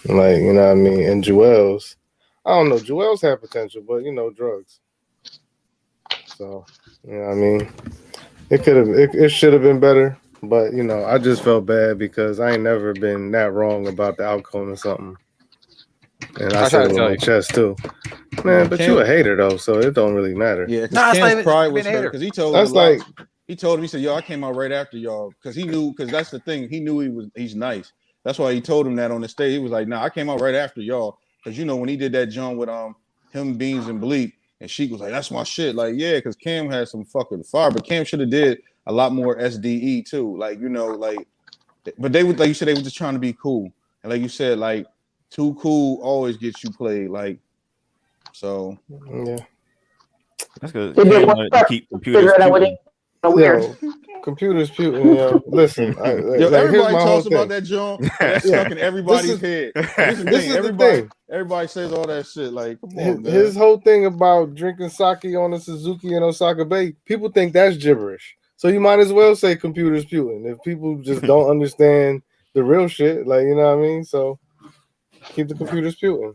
Like, you know what I mean? And Joel's, I don't know, Joel's had potential, but drugs. So, you know what I mean? It should have been better, but I just felt bad because I ain't never been that wrong about the outcome of something. And I said it with my chest too. Man, but you a hater though, so it don't really matter. Yeah, because Cam's pride was hurt because he told him, he said, yo, I came out right after y'all because he knew, because that's the thing, he knew he's nice. That's why he told him that on the stage. He was like, nah, I came out right after y'all. Because when he did that joint with him, Beans, and Bleak, and Sheik was like, that's my shit. Like, yeah, because Cam had some fucking fire, but Cam should have did a lot more SDE too. Like, but they would, like you said, they were just trying to be cool. And like you said, like, too cool always gets you played. Like, so. Yeah. That's good. Keep computers. Computers Putin, yo. Listen, Yo, like, here's everybody my whole talks about thing. that John. That's stuck in everybody's head. This is the thing. Thing. Everybody says all that shit. Like, come on, man. His whole thing about drinking sake on the Suzuki and Osaka Bay, people think that's gibberish. So you might as well say computers Putin if people just don't understand the real shit. Like, you know what I mean? So keep the computers Putin.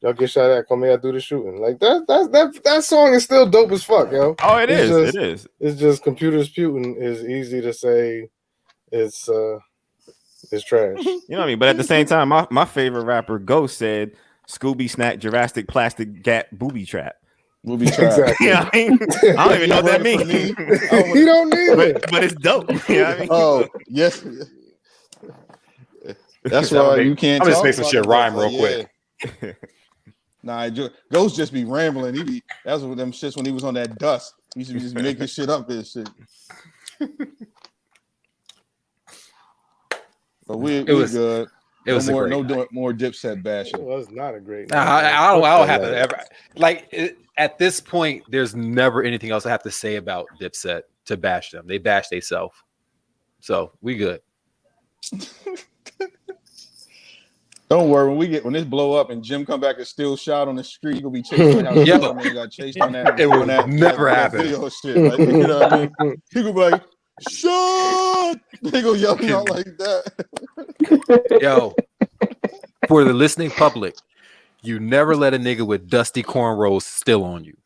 Y'all get shot at, come here, do the shooting. Like that song is still dope as fuck, yo. Oh, it is. It's just computers Putin is easy to say. It's trash. You know what I mean? But at the same time, my favorite rapper Ghost said Scooby Snack Jurassic Plastic Gap Booby Trap. Booby trap. Exactly. You know what I mean? I don't even know what that means. He don't need it. But it's dope. You know what I mean? Oh, yes. That's why you can't I'm just talk make some about shit it, rhyme but, real quick. Nah, Ghost just be rambling. That's what them shits when he was on that dust. He used to be just making shit up and shit. But we good. It was more Dipset bashing. It was not a great. I don't have to ever at this point. There's never anything else I have to say about Dipset to bash them. They bash themselves, so we good. Don't worry, when this blow up and Jim come back and still shot on the street, he gonna be chased like how Superman got chased on that. It will never happen. Video shit, like, you know what I mean? He gonna be like, "Shut!" They go yelling out like that. Yo, for the listening public, you never let a nigga with dusty cornrows still on you.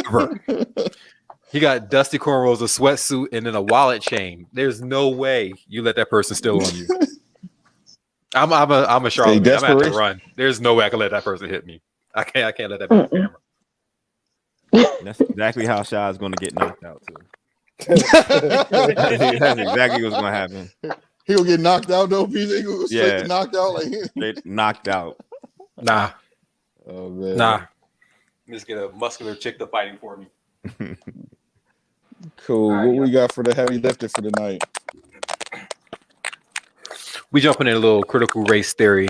Ever. He got dusty cornrows, a sweatsuit, and then a wallet chain. There's no way you let that person still on you. I'm a Charlotte. I'm gonna have to run. There's no way I can let that person hit me. I can't let that be on camera. That's exactly how Shy is going to get knocked out too. That's exactly what's going to happen. He gonna get knocked out though. He gonna straight knocked out like straight knocked out. Nah. Oh man. Nah. Just get a muscular chick to fighting for me. Cool. Right, what we got for the heavy lifting for the night? We jumping in a little critical race theory.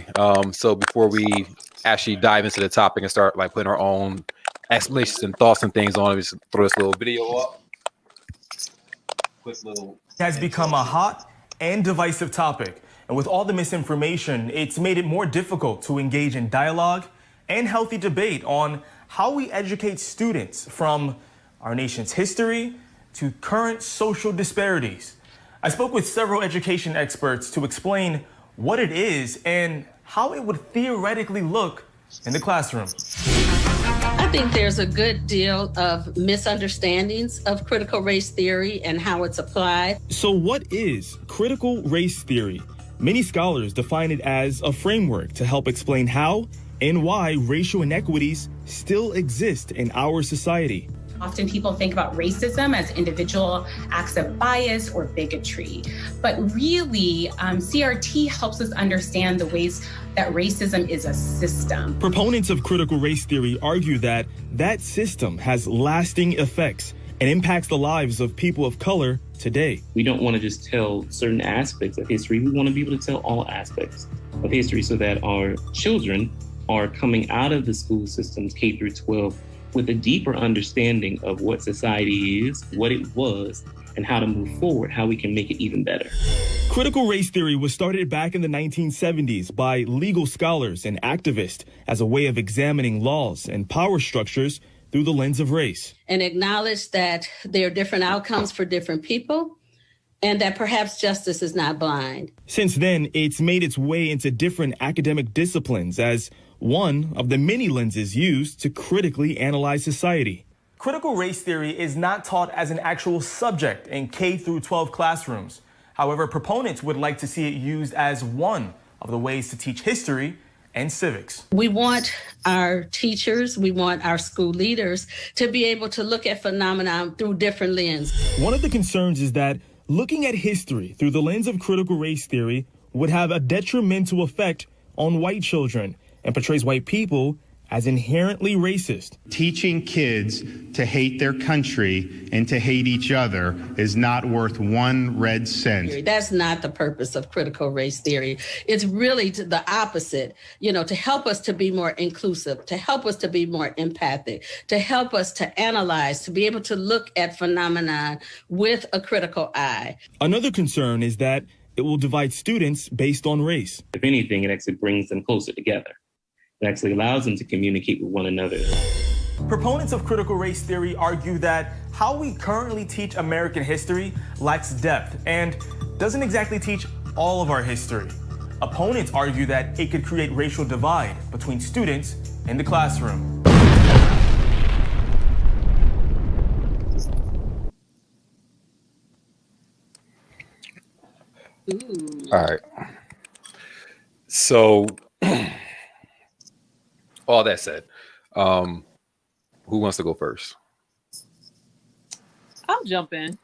So before we actually dive into the topic and start like putting our own explanations and thoughts and things on it, we just throw this little video up. Quick little. Has become a hot and divisive topic, and with all the misinformation, it's made it more difficult to engage in dialogue and healthy debate on how we educate students from our nation's history to current social disparities. I spoke with several education experts to explain what it is and how it would theoretically look in the classroom. I think there's a good deal of misunderstandings of critical race theory and how it's applied. So what is critical race theory? Many scholars define it as a framework to help explain how and why racial inequities still exist in our society. Often people think about racism as individual acts of bias or bigotry. But really, CRT helps us understand the ways that racism is a system. Proponents of critical race theory argue that that system has lasting effects and impacts the lives of people of color today. We don't want to just tell certain aspects of history. We want to be able to tell all aspects of history so that our children are coming out of the school systems, K through 12, with a deeper understanding of what society is, what it was, and how to move forward, how we can make it even better. Critical race theory was started back in the 1970s by legal scholars and activists as a way of examining laws and power structures through the lens of race. And acknowledge that there are different outcomes for different people, and that perhaps justice is not blind. Since then, it's made its way into different academic disciplines as one of the many lenses used to critically analyze society. Critical race theory is not taught as an actual subject in K through 12 classrooms. However, proponents would like to see it used as one of the ways to teach history and civics. We want our teachers, we want our school leaders to be able to look at phenomena through different lenses. One of the concerns is that looking at history through the lens of critical race theory would have a detrimental effect on white children and portrays white people as inherently racist. Teaching kids to hate their country and to hate each other is not worth 1 red cent. That's not the purpose of critical race theory. It's really the opposite, to help us to be more inclusive, to help us to be more empathic, to help us to analyze, to be able to look at phenomena with a critical eye. Another concern is that it will divide students based on race. If anything, it actually brings them closer together. It actually allows them to communicate with one another. Proponents of critical race theory argue that how we currently teach American history lacks depth and doesn't exactly teach all of our history. Opponents argue that it could create racial divide between students in the classroom. All right. So, all that said, who wants to go first? I'll jump in.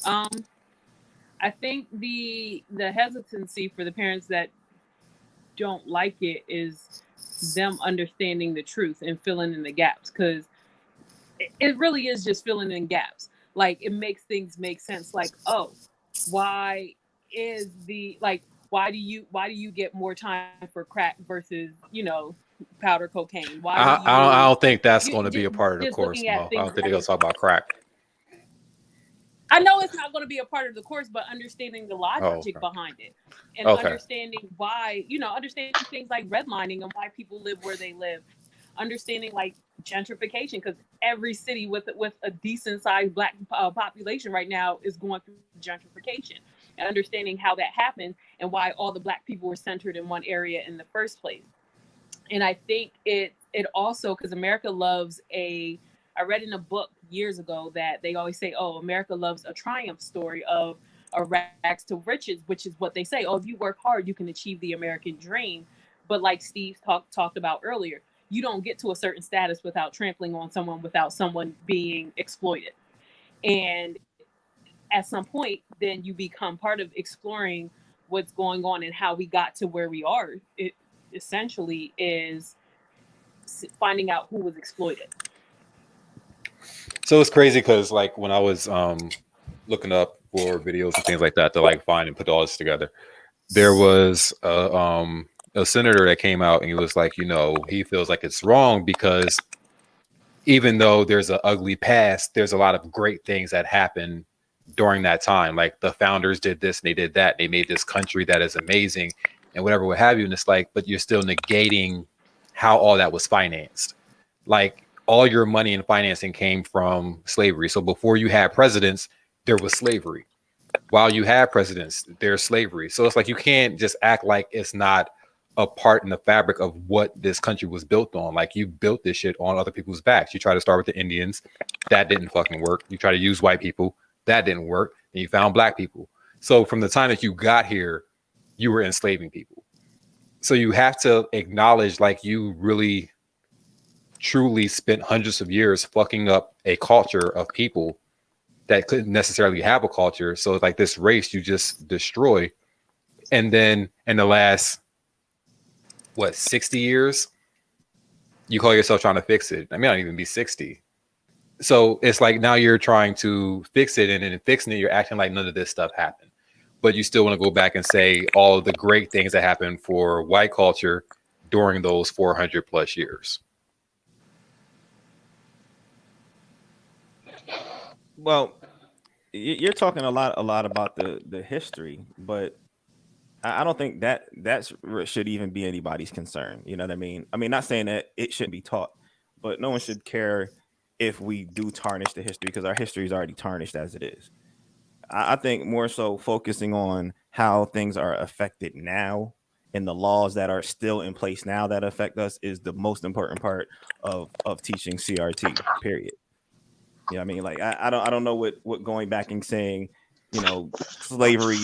I think the hesitancy for the parents that don't like it is them understanding the truth and filling in the gaps, because it really is just filling in gaps. Like, it makes things make sense. Like, oh, why do you get more time for crack versus powder cocaine? I don't think that's going to be a part of the course. No, I don't think they're going to talk about crack. I know it's not going to be a part of the course, but understanding the logic behind it and understanding why, understanding things like redlining and why people live where they live, understanding like gentrification, because every city with a decent sized Black population right now is going through gentrification, and understanding how that happened and why all the Black people were centered in one area in the first place. And I think it also, because America loves I read in a book years ago that they always say, oh, America loves a triumph story of a rags to riches, which is what they say. Oh, if you work hard, you can achieve the American dream. But like Steve talked about earlier, you don't get to a certain status without trampling on someone, without someone being exploited. And at some point, then you become part of exploring what's going on and how we got to where we are. It essentially is finding out who was exploited. So it's crazy because like when I was looking up for videos and things like that to like find and put all this together, there was a senator that came out and he was like, he feels like it's wrong because even though there's an ugly past, there's a lot of great things that happened during that time. Like the founders did this and they did that. They made this country that is amazing and whatever, what have you. And it's like, but you're still negating how all that was financed. Like all your money and financing came from slavery. So before you had presidents, there was slavery. While you have presidents, there's slavery. So it's like, you can't just act like it's not a part in the fabric of what this country was built on. Like you built this shit on other people's backs. You try to start with the Indians. That didn't fucking work. You try to use white people. That didn't work. And you found Black people. So from the time that you got here, you were enslaving people. So you have to acknowledge like you really truly spent hundreds of years fucking up a culture of people that couldn't necessarily have a culture. So it's like this race you just destroy. And then in the last, 60 years, you call yourself trying to fix it. I mean, not even be 60. So it's like now you're trying to fix it, and in fixing it, you're acting like none of this stuff happened. But you still want to go back and say all of the great things that happened for white culture during those 400 plus years. Well, you're talking a lot about the history, but I don't think that should even be anybody's concern. You know what I mean? I mean, not saying that it shouldn't be taught, but no one should care if we do tarnish the history, because our history is already tarnished as it is. I think more so focusing on how things are affected now and the laws that are still in place now that affect us is the most important part of teaching CRT, period. You know what I mean? Like, I don't know what going back and saying, slavery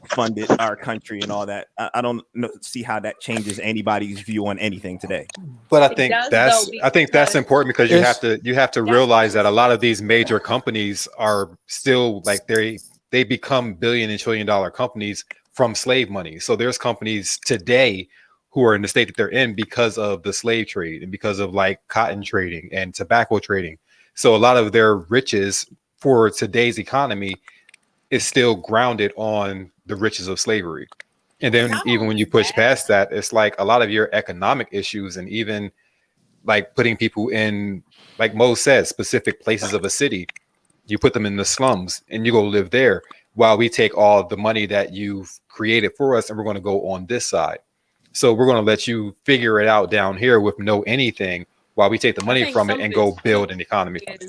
funded our country and all that. I don't see how that changes anybody's view on anything today. But I think that's important because you have to realize that a lot of these major companies are still like they become billion and $1 trillion companies from slave money. So there's companies today who are in the state that they're in because of the slave trade and because of like cotton trading and tobacco trading. So a lot of their riches for today's economy is still grounded on the riches of slavery. And then even when you push past that, it's like a lot of your economic issues and even like putting people in, like Mo says, specific places of a city, you put them in the slums and you go live there while we take all the money that you've created for us and we're going to go on this side. So we're going to let you figure it out down here with no anything while we take the money from it and go build an economy from it.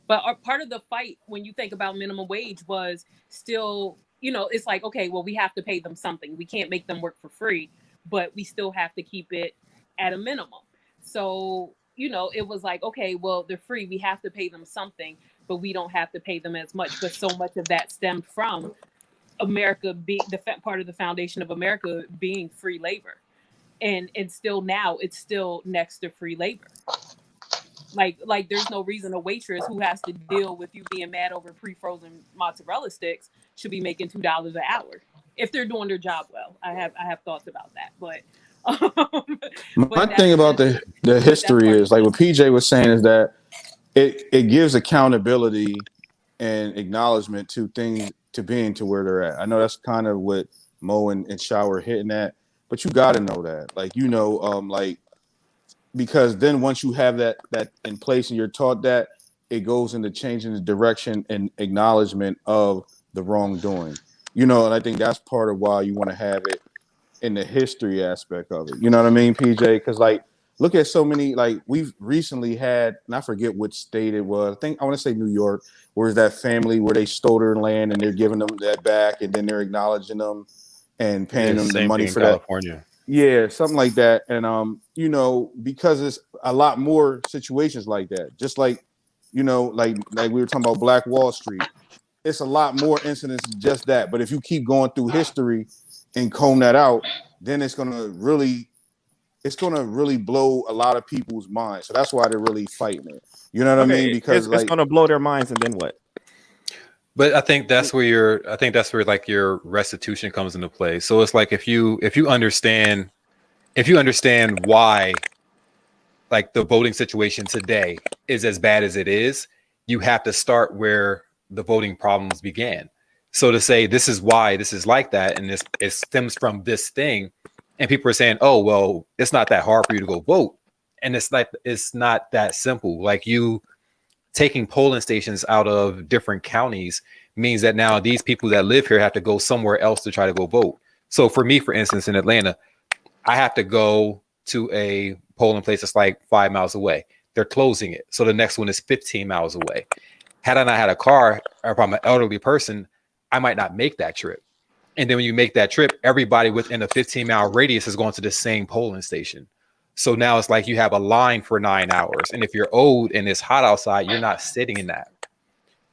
But part of the fight, when you think about minimum wage, was still, it's like, okay, well, we have to pay them something. We can't make them work for free, but we still have to keep it at a minimum. So, it was like, okay, well, they're free. We have to pay them something, but we don't have to pay them as much. But so much of that stemmed from America being part of the foundation of America being free labor. And still now it's still next to free labor. Like there's no reason a waitress who has to deal with you being mad over pre-frozen mozzarella sticks should be making $2 an hour if they're doing their job well. I have thoughts about that, but my thing about the history is like what PJ was saying is that it gives accountability and acknowledgement to things to being to where they're at. I know that's kind of what Mo and Shaw were hitting at, but you got to know that, like like. Because then once you have that in place and you're taught that, it goes into changing the direction and acknowledgement of the wrongdoing. And I think that's part of why you want to have it in the history aspect of it. You know what I mean, PJ? Because like, look at so many, like we've recently had, and I forget which state it was. I want to say New York, where's that family where they stole their land and they're giving them that back and then they're acknowledging them and paying them the money for California. that. Yeah, something like that. And because it's a lot more situations like that. Just like, like we were talking about Black Wall Street. It's a lot more incidents than just that. But if you keep going through history and comb that out, then it's gonna really blow a lot of people's minds. So that's why they're really fighting it. You know what I mean? Because it's gonna blow their minds, and then what? But I think that's where like your restitution comes into play. So it's like if you understand why like the voting situation today is as bad as it is, you have to start where the voting problems began. So to say this is why this is like that, and it stems from this thing, and people are saying, oh well, it's not that hard for you to go vote, and it's not that simple. Like you taking polling stations out of different counties means that now these people that live here have to go somewhere else to try to go vote. So for me, for instance, in Atlanta, I have to go to a polling place that's like 5 miles away. They're closing it. So the next one is 15 miles away. Had I not had a car, or if I'm an elderly person, I might not make that trip. And then when you make that trip, everybody within a 15-mile radius is going to the same polling station. So now it's like you have a line for 9 hours. And if you're old and it's hot outside, you're not sitting in that.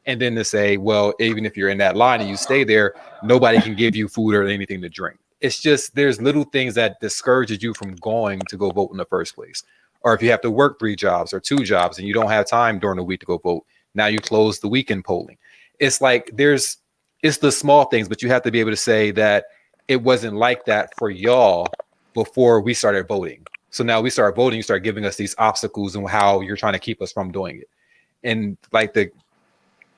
And then to say, well, even if you're in that line and you stay there, nobody can give you food or anything to drink. It's just there's little things that discourages you from going to go vote in the first place. Or if you have to work 3 jobs or 2 jobs and you don't have time during the week to go vote, now you close the weekend polling. It's like it's the small things, but you have to be able to say that it wasn't like that for y'all before we started voting. So now we start voting, you start giving us these obstacles and how you're trying to keep us from doing it. And like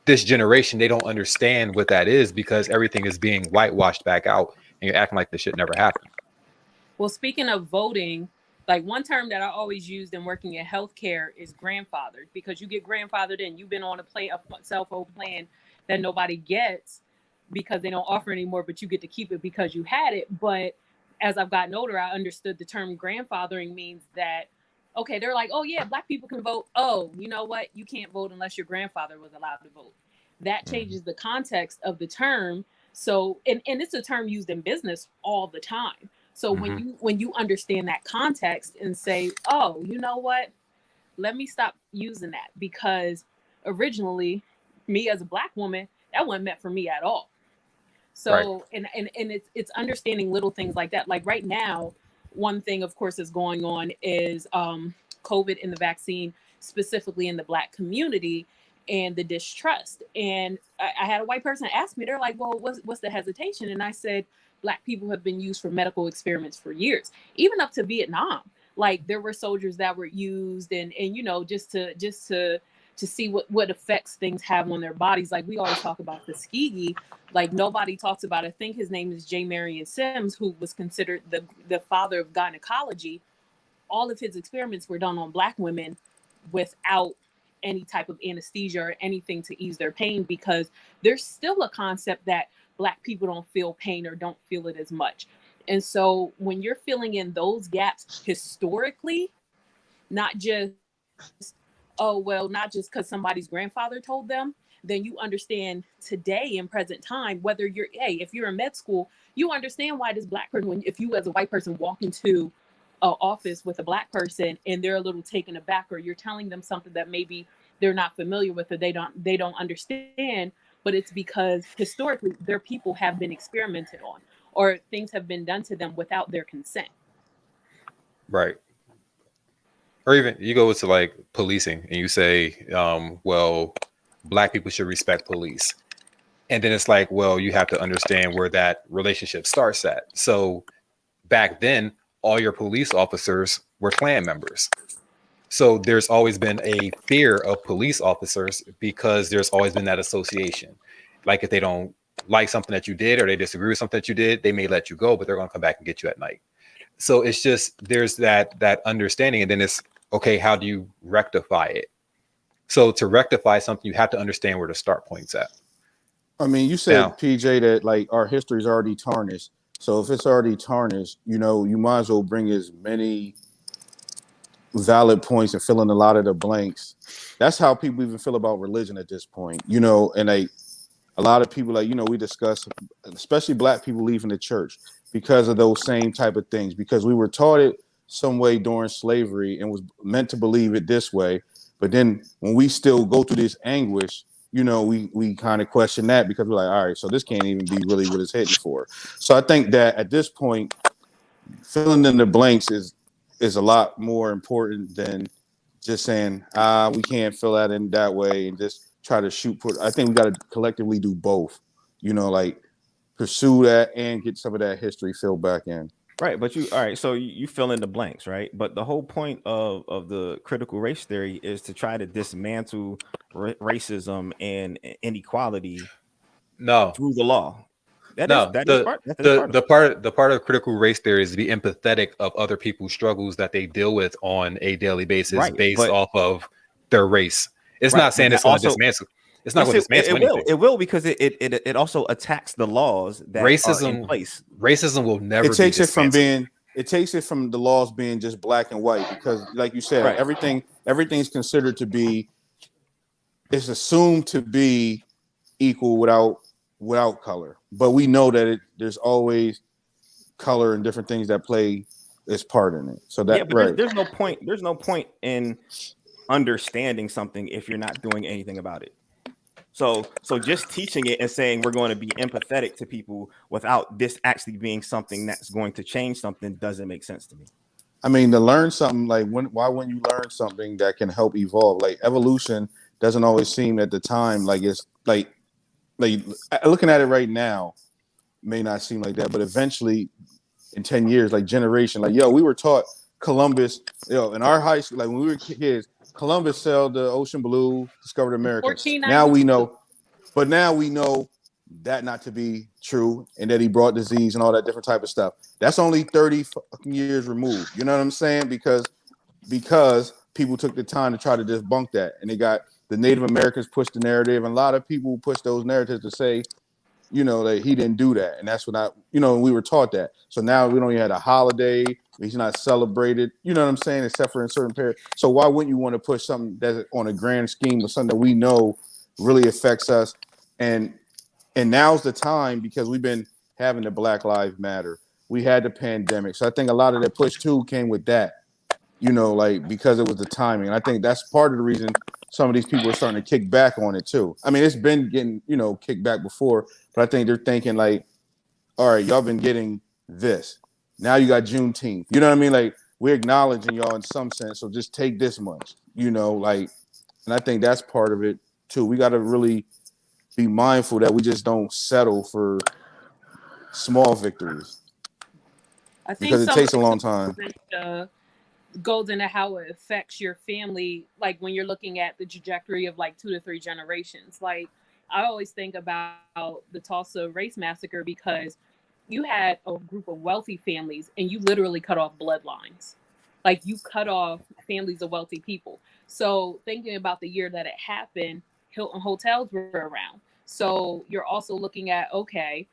this generation, they don't understand what that is because everything is being whitewashed back out and you're acting like this shit never happened. Well, speaking of voting, like one term that I always used in working in healthcare is grandfathered, because you get grandfathered in. You've been on a cell phone plan that nobody gets because they don't offer anymore, but you get to keep it because you had it. But as I've gotten older, I understood the term grandfathering means that, okay, they're like, oh yeah, Black people can vote. Oh, you know what? You can't vote unless your grandfather was allowed to vote. That changes the context of the term. So, and it's a term used in business all the time. So when you understand that context and say, oh, you know what? Let me stop using that, because originally, me as a Black woman, that wasn't meant for me at all. So, right. and it's understanding little things like that. Like right now, one thing, of course, is going on is COVID and the vaccine, specifically in the Black community, and the distrust. And I had a white person ask me, they're like, well, what's the hesitation? And I said, Black people have been used for medical experiments for years, even up to Vietnam. Like there were soldiers that were used, and just to see what effects things have on their bodies. Like we always talk about the Tuskegee, like nobody talks about. I think his name is J. Marion Sims, who was considered the father of gynecology. All of his experiments were done on Black women without any type of anesthesia or anything to ease their pain, because there's still a concept that Black people don't feel pain or don't feel it as much. And so when you're filling in those gaps historically, not just, oh, well, not just because somebody's grandfather told them, then you understand today in present time, whether if you're in med school, you understand why this Black person, if you as a white person walk into an office with a Black person and they're a little taken aback, or you're telling them something that maybe they're not familiar with or they don't understand, but it's because historically their people have been experimented on or things have been done to them without their consent. Right. Or even you go to like policing and you say, well, Black people should respect police. And then it's like, well, you have to understand where that relationship starts at. So back then, all your police officers were Klan members. So there's always been a fear of police officers because there's always been that association. Like if they don't like something that you did or they disagree with something that you did, they may let you go, but they're going to come back and get you at night. So it's just there's that understanding, and then it's okay, how do you rectify it? So to rectify something, you have to understand where the start point's at. I mean, you said, PJ, that like our history is already tarnished. So if it's already tarnished, you might as well bring as many valid points and fill in a lot of the blanks. That's how people even feel about religion at this point, and a lot of people, we discuss, especially Black people leaving the church because of those same type of things, because we were taught it some way during slavery and was meant to believe it this way. But then when we still go through this anguish, we kind of question that, because we're like, all right, so this can't even be really what it's hitting for. So I think that at this point, filling in the blanks is a lot more important than just saying, we can't fill that in that way and just try to shoot put. I think we got to collectively do both, like pursue that and get some of that history filled back in. Right, but so you fill in the blanks, right? But the whole point of the critical race theory is to try to dismantle racism and inequality through the law. The part of critical race theory is to be empathetic of other people's struggles that they deal with on a daily basis, based off of their race. It's not saying it's going to dismantle. It's not going to dismantle anything. It will, because it also attacks the laws that are in place. Racism will never. It takes it from the laws being just black and white, because, like you said, everything's considered to be. It's assumed to be equal without color, but we know that there's always color and different things that play its part in it. So that there's no point. There's no point in understanding something if you're not doing anything about it. So just teaching it and saying we're going to be empathetic to people without this actually being something that's going to change something doesn't make sense to me. I mean, to learn something, why wouldn't you learn something that can help evolve? Like evolution doesn't always seem at the time like it's like looking at it right now may not seem like that, but eventually in 10 years, like generation, we were taught Columbus, in our high school, when we were kids, Columbus sailed the ocean blue, discovered America. Now we know that not to be true, and that he brought disease and all that different type of stuff. That's only 30 fucking years removed. You know what I'm saying? Because people took the time to try to debunk that, and they got the Native Americans pushed the narrative, and a lot of people pushed those narratives to say, that he didn't do that, and that's what we were taught that. So now we don't even have a holiday. He's not celebrated. You know what I'm saying? Except for in certain periods. So why wouldn't you want to push something that's on a grand scheme of something that we know really affects us? And now's the time, because we've been having the Black Lives Matter. We had the pandemic. So I think a lot of that push too came with that, because it was the timing. And I think that's part of the reason some of these people are starting to kick back on it too. I mean, it's been getting, kicked back before, but I think they're thinking all right, y'all been getting this. Now you got Juneteenth. You know what I mean? We're acknowledging y'all in some sense. So just take this much, and I think that's part of it too. We got to really be mindful that we just don't settle for small victories. I think Because it some takes a of long time. Goes into how it affects your family, like when you're looking at the trajectory of like 2 to 3 generations. Like I always think about the Tulsa race massacre because you had a group of wealthy families and you literally cut off bloodlines. Like you cut off families of wealthy people. So thinking about the year that it happened, Hilton hotels were around. So you're also looking at, okay,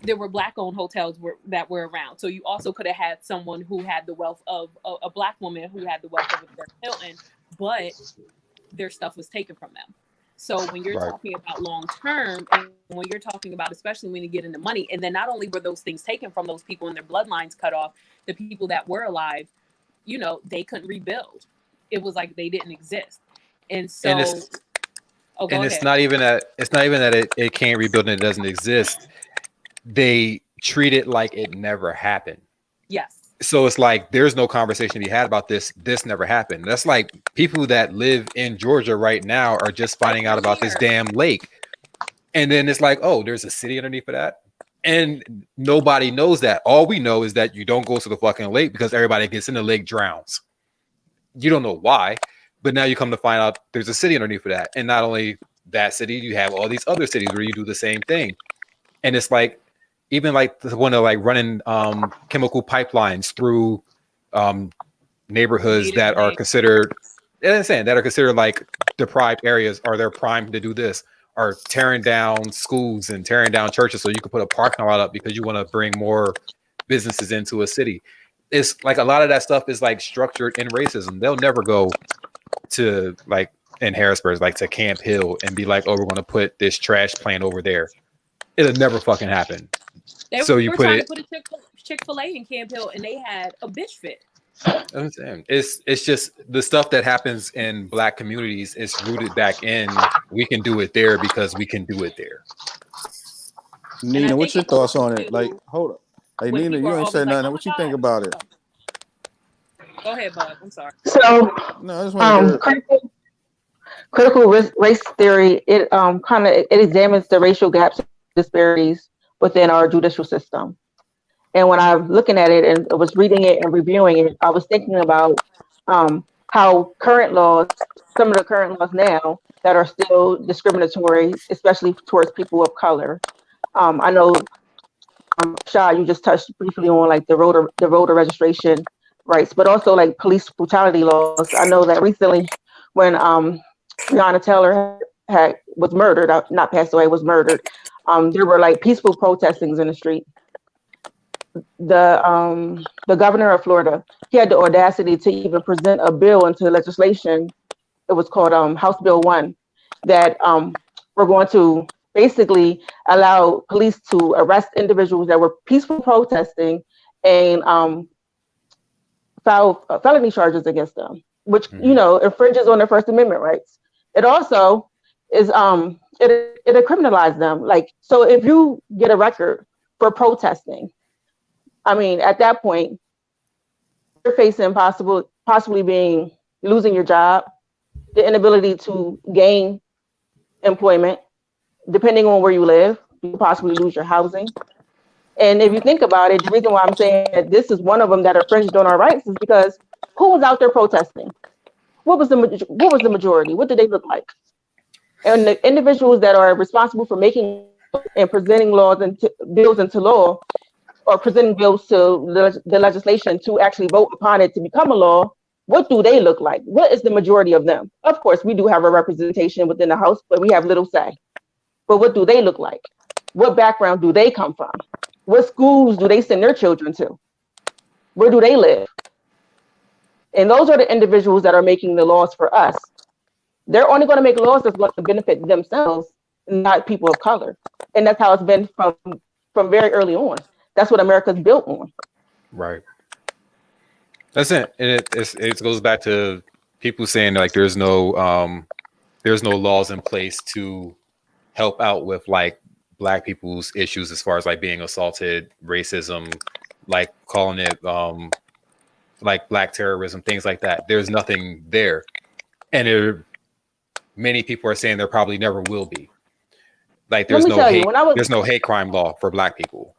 there were black-owned hotels that were around. So you also could have had someone who had the wealth of a black woman who had the wealth of a Hilton, but their stuff was taken from them. So when you're talking about long term, and when you're talking about, especially when you get into money, and then not only were those things taken from those people and their bloodlines cut off, the people that were alive, you know, they couldn't rebuild. It was like they didn't exist. And so, it's not even that it can't rebuild and it doesn't exist. They treat it like it never happened. Yes. So it's like there's no conversation to be had about this. This never happened. That's like people that live in Georgia right now are just finding out about this damn lake. And then it's like, oh, there's a city underneath of that. And nobody knows that. All we know is that you don't go to the fucking lake because everybody gets in the lake drowns. You don't know why, but now you come to find out there's a city underneath of that. And not only that city, you have all these other cities where you do the same thing. And it's like, even like the one of like running chemical pipelines through neighborhoods that are considered, like deprived areas, or they're primed to do this, are tearing down schools and tearing down churches so you can put a parking lot up because you want to bring more businesses into a city. It's like a lot of that stuff is like structured in racism. They'll never go to like in Harrisburg, like to Camp Hill and be like, oh, we're going to put this trash plant over there. It'll never fucking happen. They were trying to put a Chick-fil-A in Camp Hill and they had a bitch fit. I'm saying it's just the stuff that happens in black communities is rooted back in we can do it there because we can do it there. Nina, what's your thoughts on it? Like, hold up. Like Nina, you ain't said nothing. What you think about it? Go ahead, Bud. I'm sorry. So no, I just want to critical race theory, it examines the racial gaps and disparities within our judicial system. And when I'm looking at it and I was reading it and reviewing it, I was thinking about how current laws, some of the current laws now that are still discriminatory, especially towards people of color. I know, Shah, you just touched briefly on like the voter registration rights, but also like police brutality laws. I know that recently when Breonna Taylor was murdered, not passed away, was murdered, there were like peaceful protestings in the street. The governor of Florida, he had the audacity to even present a bill into legislation. It was called House Bill 1, that we're going to basically allow police to arrest individuals that were peaceful protesting and file felony charges against them, which infringes on their First Amendment rights. It also is it criminalized them. Like, so if you get a record for protesting, I mean, at that point, you're facing possibly losing your job, the inability to gain employment, depending on where you live. You could possibly lose your housing. And if you think about it, the reason why I'm saying that this is one of them that infringed on our rights is because who was out there protesting? What was the majority? What did they look like? And the individuals that are responsible for making and presenting laws and bills into law, or presenting bills to the legislation to actually vote upon it to become a law, what do they look like? What is the majority of them? Of course, we do have a representation within the House, but we have little say. But what do they look like? What background do they come from? What schools do they send their children to? Where do they live? And those are the individuals that are making the laws for us. They're only going to make laws that's going to benefit themselves, not people of color. And that's how it's been from very early on. That's what America's built on. Right. That's it. And it goes back to people saying like there's no laws in place to help out with like black people's issues as far as like being assaulted, racism, like calling it like black terrorism, things like that. There's nothing there. And many people are saying there probably never will be. Like there's no hate crime law for black people.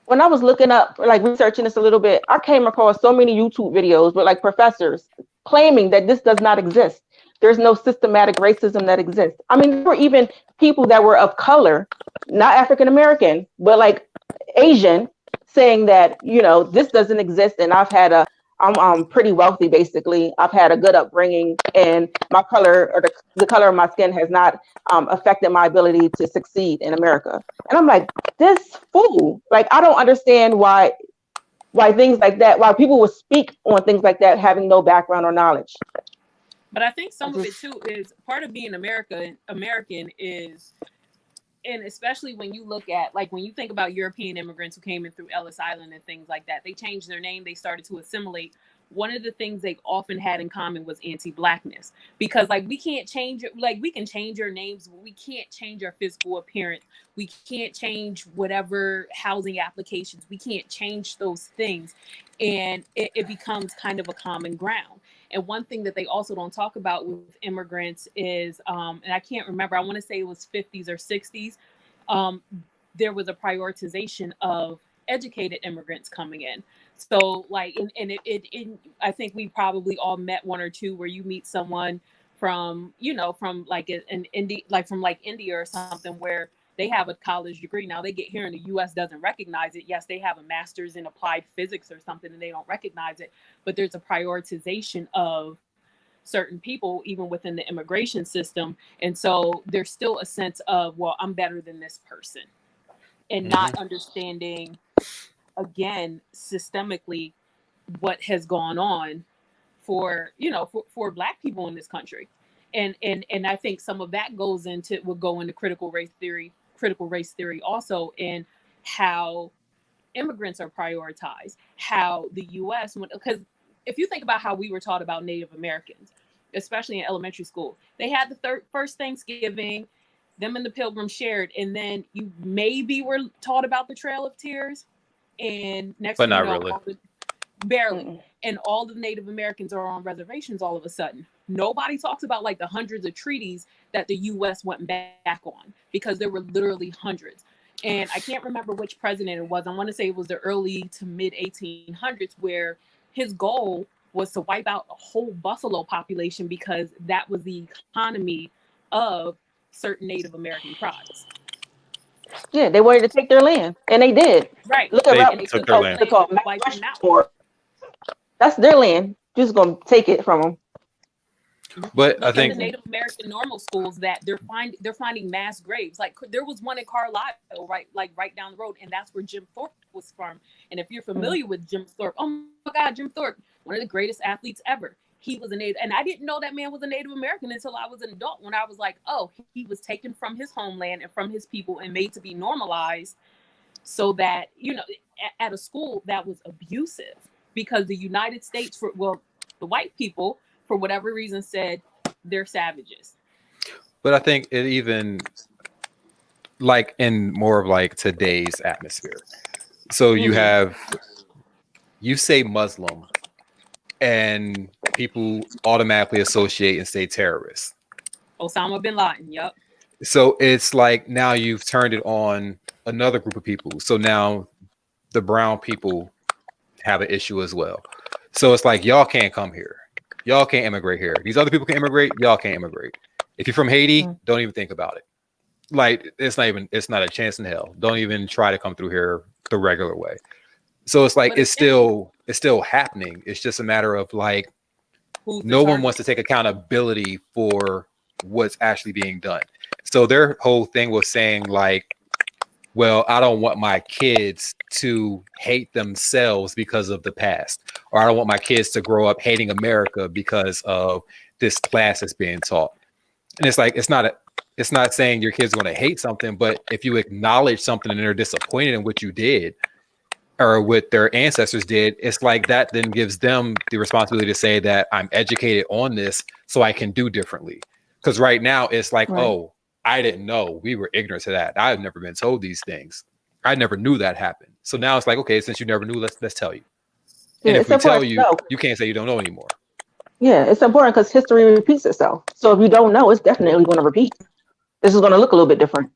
when I was looking up, like researching this a little bit, I came across so many YouTube videos with like professors claiming that this does not exist. There's no systematic racism that exists. I mean, there were even people that were of color, not African American, but like Asian, saying that, you know, this doesn't exist. And I'm pretty wealthy, basically. I've had a good upbringing, and my color or the color of my skin has not affected my ability to succeed in America. And I'm like, this fool, like, I don't understand why things like that, why people would speak on things like that having no background or knowledge. But I think some of it too is part of being American is, and especially when you look at, like, when you think about European immigrants who came in through Ellis Island and things like that, they changed their name, they started to assimilate. One of the things they often had in common was anti-blackness, because like we can't change it. Like we can change our names, but we can't change our physical appearance. We can't change whatever housing applications. We can't change those things. And it becomes kind of a common ground. And one thing that they also don't talk about with immigrants is, and I can't remember, I want to say it was 50s or 60s, there was a prioritization of educated immigrants coming in. So like, I think we probably all met one or two where you meet someone from, you know, from like an India, like from like India or something, where they have a college degree. Now they get here and the US doesn't recognize it. Yes, they have a master's in applied physics or something and they don't recognize it, but there's a prioritization of certain people even within the immigration system. And so there's still a sense of, well, I'm better than this person, and not understanding, again, systemically what has gone on for, you know, for Black people in this country. And I think some of that would go into critical race theory also, and how immigrants are prioritized, how the US, because if you think about how we were taught about Native Americans, especially in elementary school, they had the first Thanksgiving, them and the Pilgrims shared, and then you maybe were taught about the Trail of Tears, and next But thing you not know, really. barely, and all the Native Americans are on reservations all of a sudden. Nobody talks about like the hundreds of treaties that the US went back on, because there were literally hundreds. And I can't remember which president it was. I want to say it was the early to mid 1800s, where his goal was to wipe out a whole buffalo population, because that was the economy of certain Native American tribes. Yeah, they wanted to take their land, and they did. Right. Look They at took their land. That's their land. Just gonna take it from them. But I Look at think the Native American normal schools that they're finding mass graves. Like there was one in Carlisle, right down the road, and that's where Jim Thorpe was from. And if you're familiar with Jim Thorpe, oh my God, Jim Thorpe, one of the greatest athletes ever. He was a Native, and I didn't know that man was a Native American until I was an adult, when I was like, oh, he was taken from his homeland and from his people and made to be normalized, so that, you know, at a school that was abusive, because the United States, the white people, for whatever reason, said they're savages. But I think it even, like, in more of like today's atmosphere. So you say Muslim, and people automatically associate and say terrorist. Osama bin Laden, yep. So it's like now you've turned it on another group of people. So now the brown people have an issue as well. So it's like, y'all can't come here. Y'all can't immigrate here. These other people can immigrate. Y'all can't immigrate. If you're from Haiti, don't even think about it. Like, it's not a chance in hell. Don't even try to come through here the regular way. So it's like, it's still happening. It's just a matter of like, no one wants to take accountability for what's actually being done. So their whole thing was saying like, well, I don't want my kids to hate themselves because of the past, or I don't want my kids to grow up hating America because of this class that's being taught. And it's like, it's not saying your kids are going to hate something, but if you acknowledge something and they're disappointed in what you did or what their ancestors did, it's like that then gives them the responsibility to say that I'm educated on this so I can do differently. Because right now it's like, oh, I didn't know. We were ignorant to that. I've never been told these things. I never knew that happened. So now it's like, okay, since you never knew, let's tell you. And if we tell you, you can't say you don't know anymore. Yeah, it's important because history repeats itself. So if you don't know, it's definitely going to repeat. This is going to look a little bit different.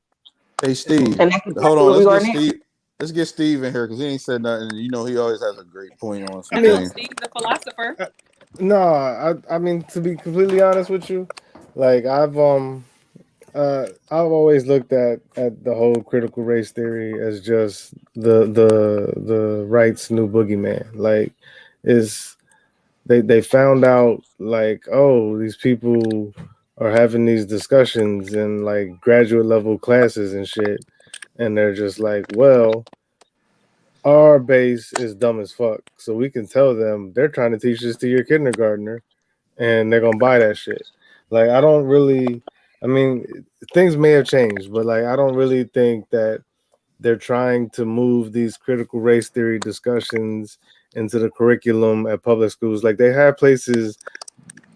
Hey, Steve. And that's Hold on. Let's get Steve. Let's get Steve in here because he ain't said nothing. You know, he always has a great point on some Hello, things. Steve, the philosopher. No, I mean, to be completely honest with you, like I've always looked at the whole critical race theory as just the right's new boogeyman. Like, is they found out like, oh, these people are having these discussions in like graduate level classes and shit, and they're just like, well, our base is dumb as fuck, so we can tell them they're trying to teach this to your kindergartner, and they're gonna buy that shit. Like, I don't really, I mean, things may have changed, but like, I don't really think that they're trying to move these critical race theory discussions into the curriculum at public schools. Like, they have places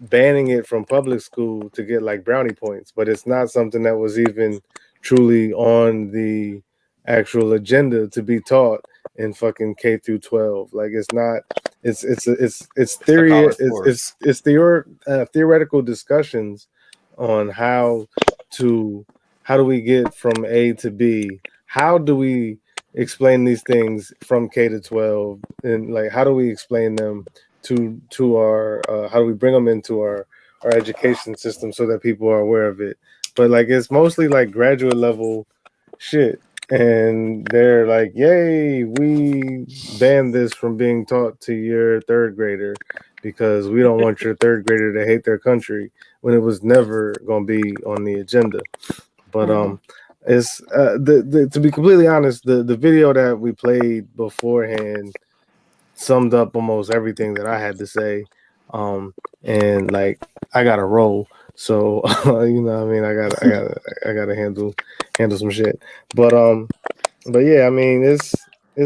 banning it from public school to get like brownie points, but it's not something that was even truly on the actual agenda to be taught in fucking K through 12. Like, it's not. It's theory. It's theoretical discussions on how do we get from A to B. How do we explain these things from K to 12, and like how do we explain them to our how do we bring them into our education system so that people are aware of it? But like, it's mostly like graduate level shit, and they're like, yay, we banned this from being taught to your third grader because we don't want your third grader to hate their country, when it was never going to be on the agenda. But it's to be completely honest, the video that we played beforehand summed up almost everything that I had to say. And like, I got to roll, so you know what I mean, I gotta handle some shit. But yeah, I mean, it's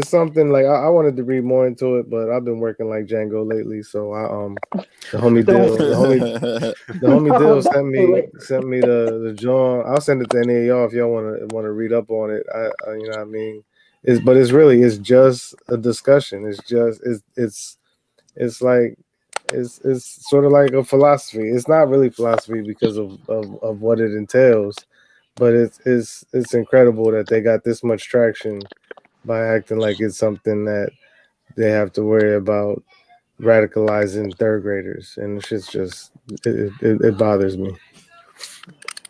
something like I wanted to read more into it, but I've been working like Django lately, so the homie Dill sent me the John. I'll send it to any of y'all if y'all want to read up on it. I you know what I mean, it's just a discussion. It's like it's sort of like a philosophy. It's not really philosophy because of what it entails, but it's incredible that they got this much traction by acting like it's something that they have to worry about radicalizing third graders, and it's just it bothers me.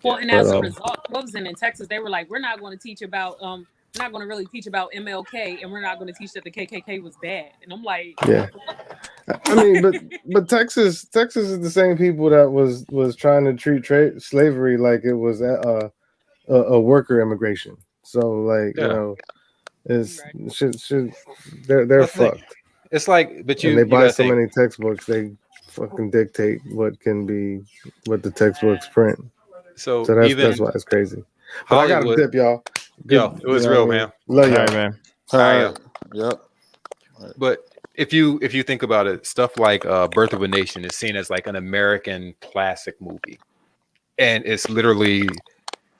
Well, and as a result, what was in Texas, they were like, we're not going to teach about we're not going to really teach about MLK, and we're not going to teach that the KKK was bad. And I'm like, yeah. I mean, but Texas is the same people that was trying to treat slavery like it was a worker immigration. So like, you know, it's they're fucked. It's like, but and they buy so many textbooks, they fucking dictate what the textbooks print. So that's why it's crazy. But I got a tip, y'all. Yo, it was real, man. Love y'all, man. All right, yep. But if you think about it, stuff like Birth of a Nation is seen as like an American classic movie, and it's literally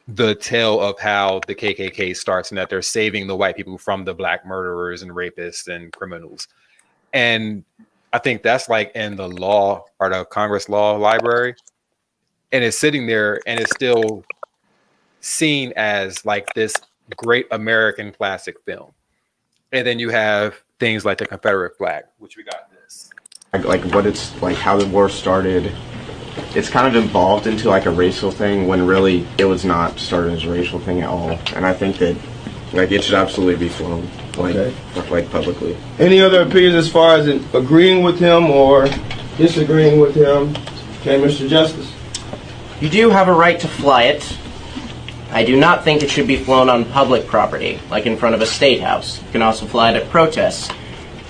the tale of how the KKK starts and that they're saving the white people from the black murderers and rapists and criminals. And I think that's like in the law or the Congress law library, and it's sitting there and it's still seen as like this great American classic film. And then you have things like the Confederate flag, which we got this. Like what it's like, how the war started. It's kind of evolved into like a racial thing when really it was not started as a racial thing at all. And I think that like it should absolutely be flown like publicly. Any other opinions as far as agreeing with him or disagreeing with him? Okay, Mr. Justice. You do have a right to fly it. I do not think it should be flown on public property, like in front of a state house. You can also fly it at protests.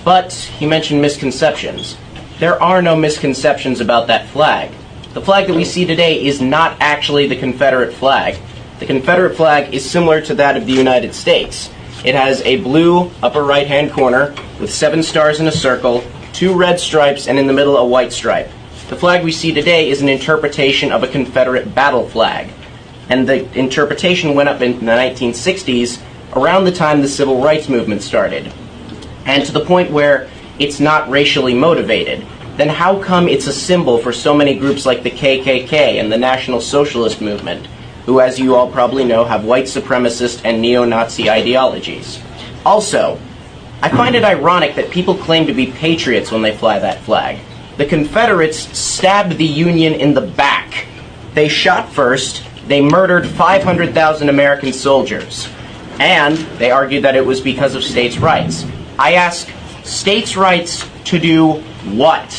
But he mentioned misconceptions. There are no misconceptions about that flag. The flag that we see today is not actually the Confederate flag. The Confederate flag is similar to that of the United States. It has a blue upper right-hand corner with 7 stars in a circle, 2 red stripes, and in the middle a white stripe. The flag we see today is an interpretation of a Confederate battle flag. And the interpretation went up in the 1960s, around the time the Civil Rights Movement started. And to the point where it's not racially motivated. Then how come it's a symbol for so many groups like the KKK and the National Socialist Movement, who, as you all probably know, have white supremacist and neo-Nazi ideologies? Also, I find it ironic that people claim to be patriots when they fly that flag. The Confederates stabbed the Union in the back. They shot first, they murdered 500,000 American soldiers, and they argued that it was because of states' rights. I ask, states' rights to do what?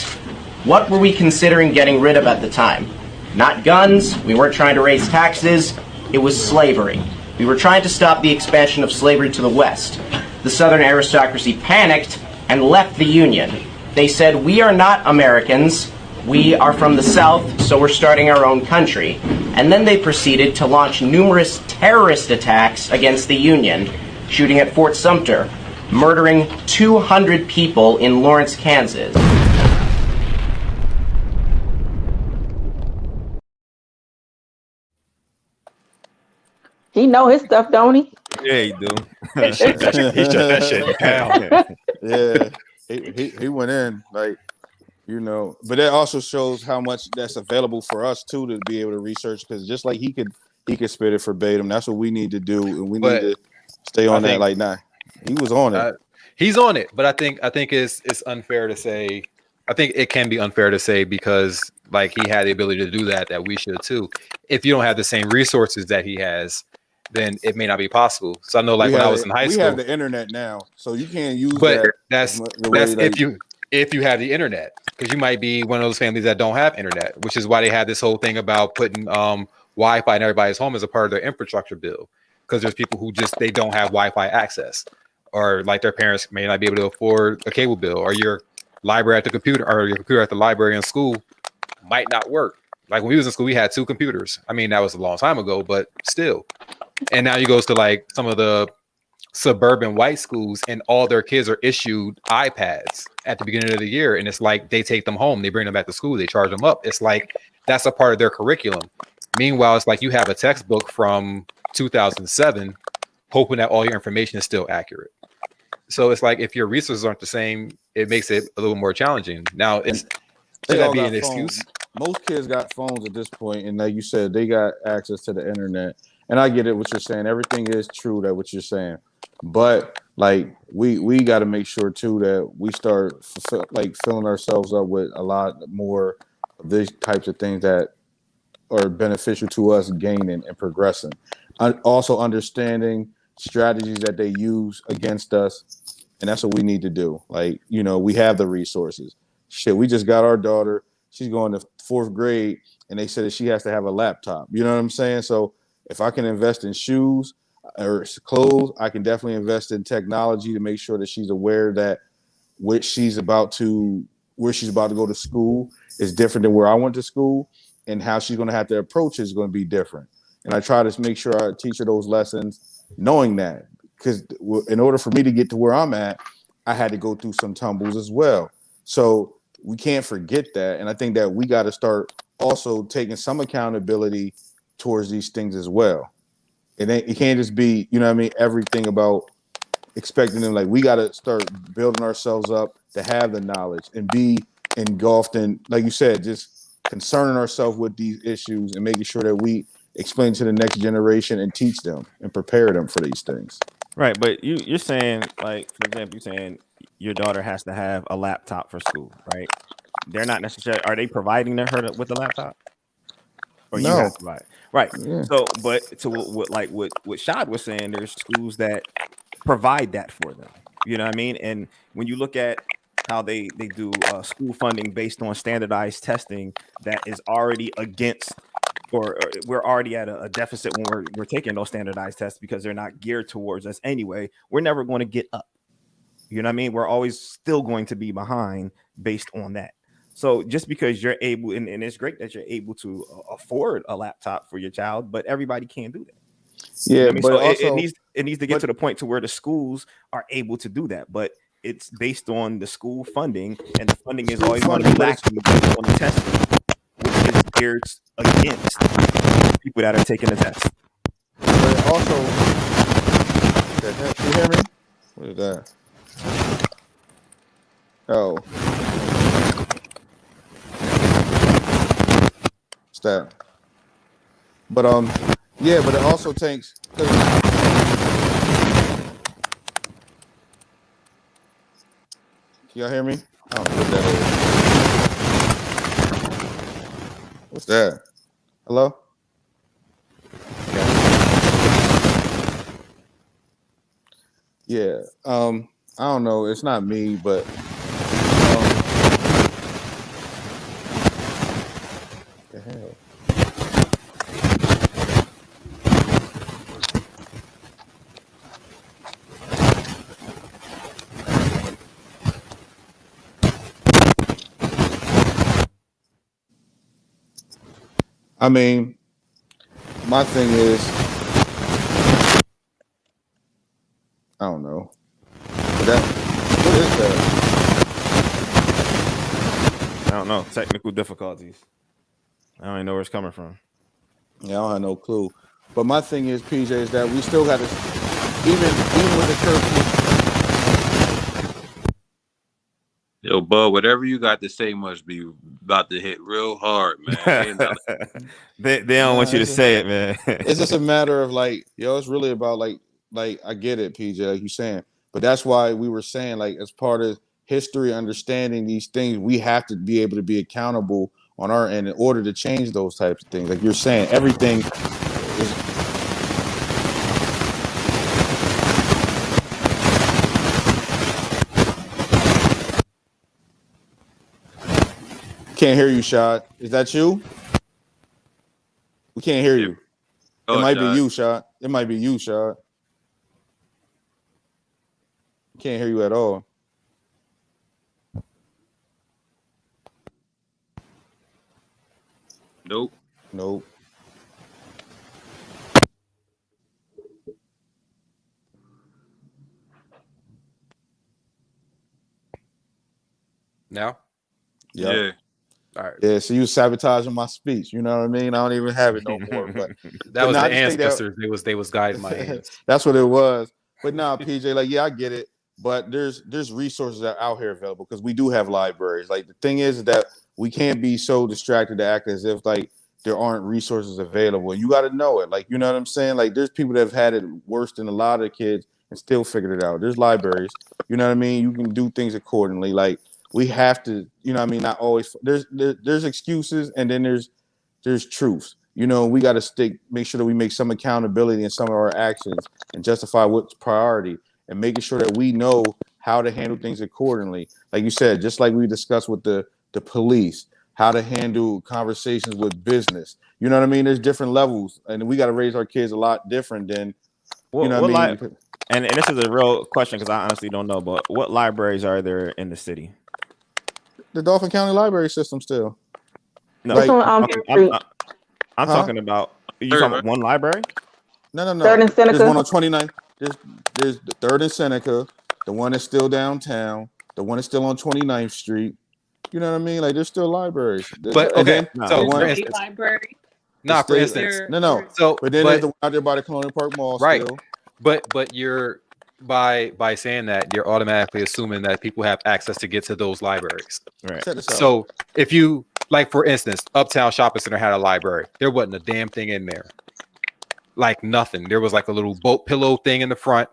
What were we considering getting rid of at the time? Not guns, we weren't trying to raise taxes, it was slavery. We were trying to stop the expansion of slavery to the West. The Southern aristocracy panicked and left the Union. They said, we are not Americans, we are from the South, so we're starting our own country. And then they proceeded to launch numerous terrorist attacks against the Union, shooting at Fort Sumter, murdering 200 people in Lawrence, Kansas. He know his stuff, don't he? Yeah, he do. He shut that shit down. Yeah, he went in like, but that also shows how much that's available for us too to be able to research, because just like he could spit it verbatim. That's what we need to do, and we need to stay on that. Like, nah, he was on it. He's on it, but I think it's unfair to say. I think it can be unfair to say, because like he had the ability to do that we should too. If you don't have the same resources that he has, then it may not be possible. So I know, like when I was in high school, we have the internet now, so you can't use but that. That's if you have the internet, because you might be one of those families that don't have internet, which is why they had this whole thing about putting Wi-Fi in everybody's home as a part of their infrastructure bill. Because there's people who just they don't have Wi-Fi access, or like their parents may not be able to afford a cable bill, or your library at the computer, or your computer at the library in school might not work. Like when we was in school, we had 2 computers. I mean, that was a long time ago, but still. And now you go to like some of the suburban white schools, and all their kids are issued iPads at the beginning of the year, and it's like they take them home, they bring them back to school, they charge them up. It's like that's a part of their curriculum. Meanwhile, it's like you have a textbook from 2007 hoping that all your information is still accurate. So it's like if your resources aren't the same, it makes it a little more challenging. Now, should that be an excuse? Most kids got phones at this point, and like you said, they got access to the internet. And I get it, what you're saying. Everything is true, that what you're saying. But like we got to make sure too that we start filling ourselves up with a lot more of these types of things that are beneficial to us gaining and progressing. Also understanding strategies that they use against us, and that's what we need to do. Like, we have the resources. Shit, we just got our daughter. She's going to 4th grade, and they said that she has to have a laptop. You know what I'm saying? So if I can invest in shoes or clothes, I can definitely invest in technology to make sure that she's aware that where she's about to go to school is different than where I went to school, and how she's going to have to approach it is going to be different. And I try to make sure I teach her those lessons, knowing that, because in order for me to get to where I'm at, I had to go through some tumbles as well. So we can't forget that. And I think that we got to start also taking some accountability towards these things as well. It can't just be, everything about expecting them. Like, we got to start building ourselves up to have the knowledge and be engulfed in, like you said, just concerning ourselves with these issues and making sure that we explain to the next generation and teach them and prepare them for these things. Right, but you're saying, like, for example, you're saying your daughter has to have a laptop for school, right? They're not necessarily, are they providing her with a laptop? Or no. You have to provide. Right. Yeah. So, but to what Shad was saying, there's schools that provide that for them. You know what I mean? And when you look at how they do school funding based on standardized testing that is already against, or we're already at a deficit when we're taking those standardized tests because they're not geared towards us anyway, we're never going to get up. You know what I mean? We're always still going to be behind based on that. So just because you're able, and it's great that you're able to afford a laptop for your child, but everybody can't do that. Yeah, you know what I mean? but So also, it needs to get to the point to where the schools are able to do that, but it's based on the school funding, and the funding is always going to be lacking based on the testing, which is geared against people that are taking the test. But also, you hear me? What is that? Oh. What's that? But yeah, but it also takes, Y'all hear me? I don't know what that is. What's that? Hello? Yeah. I don't know. It's not me, but the hell. I mean, my thing is, I don't know. What is that? I don't know. Technical difficulties. I don't even know where it's coming from. Yeah, I don't have no clue. But my thing is, PJ, is that we still got to, even with the curfew. Yo, Bud, whatever you got to say must be about to hit real hard, man. They don't want you to say it, man. It's just a matter of like, yo, it's really about like I get it, PJ, like you saying, but that's why we were saying, like, as part of history, understanding these things, we have to be able to be accountable on our end in order to change those types of things. Like you're saying, everything is. Can't hear you, Shad. Is that you? We can't hear you. It might be you, Shad. It might be you, Shad. Can't hear you at all. Nope. Nope. Now? Yep. Yeah. All right. Yeah, so you sabotaging my speech. You know what I mean? I don't even have it no more. But that was no, the ancestors. They was guiding my hands. That's what it was. But now, PJ, like, yeah, I get it. But there's resources that are out here available because we do have libraries. Like the thing is that we can't be so distracted to act as if like there aren't resources available. You got to know it. Like, you know what I'm saying? Like there's people that have had it worse than a lot of the kids and still figured it out. There's libraries. You know what I mean? You can do things accordingly. Like we have to, you know what I mean? Not always. There's excuses and then there's truths. You know, we got to make sure that we make some accountability in some of our actions and justify what's priority and making sure that we know how to handle things accordingly. Like you said, just like we discussed with the police, how to handle conversations with business. You know what I mean? There's different levels, and we got to raise our kids a lot different than, you know what I mean? And this is a real question because I honestly don't know, but what libraries are there in the city? The Dauphin County Library System still. No, like, I'm talking about. You talking about one library? No. Third and Seneca. There's one on 29. There's the Third and Seneca. The one is still downtown. The one is still on 29th Street. You know what I mean? Like there's still libraries. But okay, so for instance, library. Not for instance. No. So, but then there's the one out there by the Colonial Park Mall. Right. Still. But you're by saying that you're automatically assuming that people have access to get to those libraries. Right. So if you like, for instance, Uptown Shopping Center had a library. There wasn't a damn thing in there. Like nothing. There was like a little boat pillow thing in the front,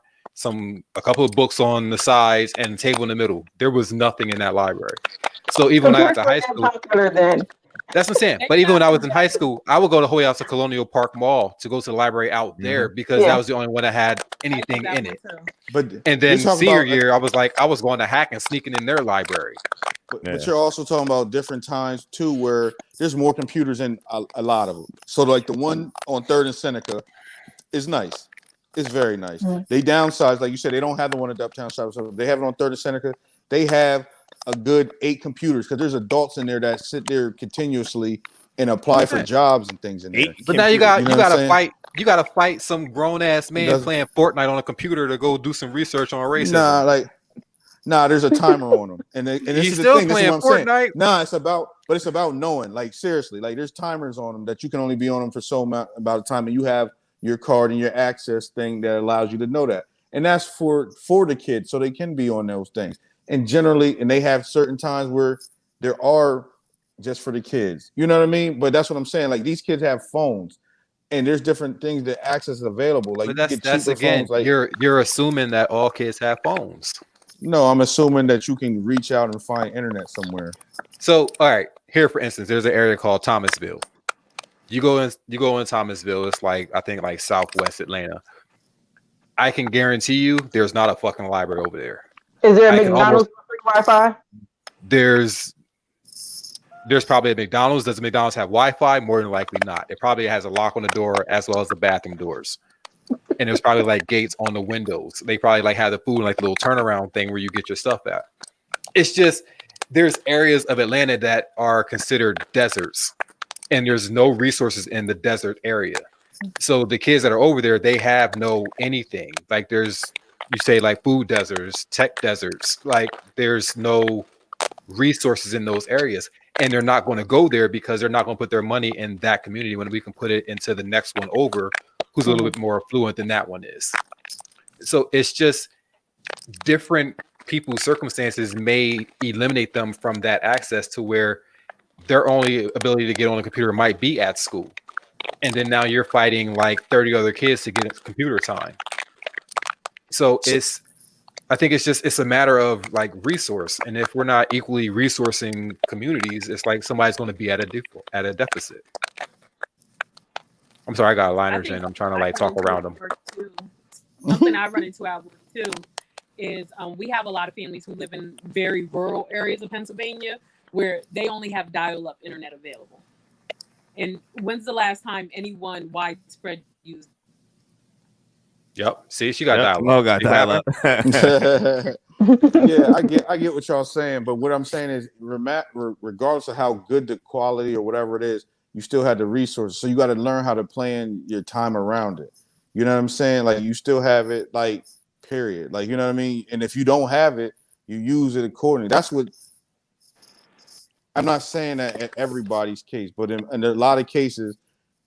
a couple of books on the sides, and a table in the middle. There was nothing in that library. So even when I got to high school, that's what I'm saying. But even when I was in high school, I would go to Hoy House to Colonial Park Mall to go to the library out there because that was the only one that had anything in it. And then senior year, I was going to hack and sneaking in their library. But you're also talking about different times too, where there's more computers in a lot of them. So like the one on 3rd and Seneca is nice. It's very nice. They downsized, like you said, they don't have the one at Uptown Shopping Center. They have it on 3rd and Seneca. They have a good 8 computers because there's adults in there that sit there continuously and apply for jobs and things in there. But now you gotta fight some grown ass man playing Fortnite on a computer to go do some research on racism. There's a timer on them, and this He's is the still thing. playing This is what I'm Fortnite. saying. Nah, it's about knowing. Like seriously, like there's timers on them that you can only be on them for so amount about time, and you have your card and your access thing that allows you to know that, and that's for the kids, so they can be on those things. And generally, and they have certain times where there are just for the kids. You know what I mean? But that's what I'm saying. Like these kids have phones, and there's different things that access is available. Like But you get cheaper again, phones. Like you're assuming that all kids have phones. No, I'm assuming that you can reach out and find internet somewhere. So, all right, here for instance, there's an area called Thomasville. You go in Thomasville. It's like I think like Southwest Atlanta. I can guarantee you, there's not a fucking library over there. Is there a McDonald's with free Wi-Fi? There's probably a McDonald's. Does McDonald's have Wi-Fi? More than likely not. It probably has a lock on the door as well as the bathroom doors. And there's probably like gates on the windows. They probably like have the food like little turnaround thing where you get your stuff at. It's just there's areas of Atlanta that are considered deserts, and there's no resources in the desert area. So the kids that are over there, they have no anything. Like there's, you say like food deserts, tech deserts. Like there's no resources in those areas, and they're not going to go there because they're not going to put their money in that community when we can put it into the next one over, who's a little bit more affluent than that one is. So it's just different people's circumstances may eliminate them from that access to where their only ability to get on a computer might be at school. And then now you're fighting like 30 other kids to get computer time. So I think it's a matter of like resource. And if we're not equally resourcing communities, it's like somebody's going to be at a deficit. I'm sorry, I got a liners in. I'm trying to like talk around them. Something I run into at work too is we have a lot of families who live in very rural areas of Pennsylvania where they only have dial-up internet available. And when's the last time anyone widespread used? Yep. See, she got dial-up. Mo got dial-up. Yeah, I get what y'all saying, but what I'm saying is, regardless of how good the quality or whatever it is, you still have the resources. So you got to learn how to plan your time around it. You know what I'm saying? Like you still have it, like period. Like you know what I mean. And if you don't have it, you use it accordingly. That's what. I'm not saying that in everybody's case, but in a lot of cases,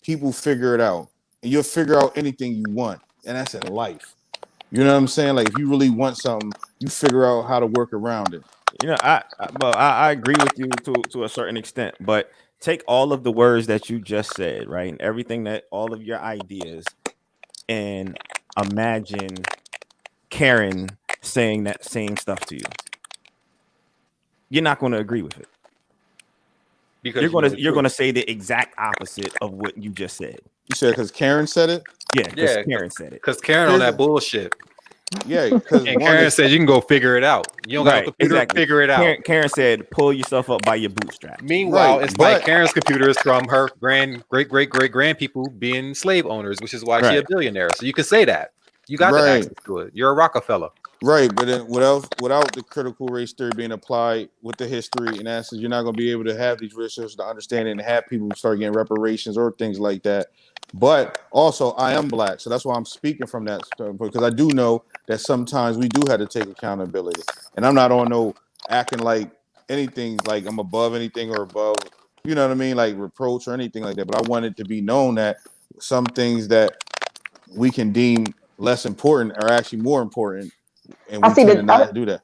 people figure it out, and you'll figure out anything you want, and that's in life. You know what I'm saying? Like if you really want something, you figure out how to work around it. You know, I agree with you to a certain extent, but take all of the words that you just said, right, and everything that all of your ideas, and imagine Karen saying that same stuff to you. You're not going to agree with it. Because you're gonna say the exact opposite of what you just said. You said because Karen said it? Yeah, because Karen said it. Because Karen on that bullshit. Yeah, because Karen said you can go figure it out. You don't got a computer, figure it out. Karen said pull yourself up by your bootstraps. Meanwhile, it's like Karen's computers from her great grand people being slave owners, which is why she's a billionaire. So you can say that. You got the access to it. You're a Rockefeller. Right, but then without the critical race theory being applied with the history and answers, you're not going to be able to have these resources to understand it and have people start getting reparations or things like that. But also, I am black, so that's why I'm speaking from that because I do know that sometimes we do have to take accountability, and I'm not on no acting like anything like I'm above anything or above, you know what I mean, like reproach or anything like that. But I want it to be known that some things that we can deem less important are actually more important. And we tend to not do that.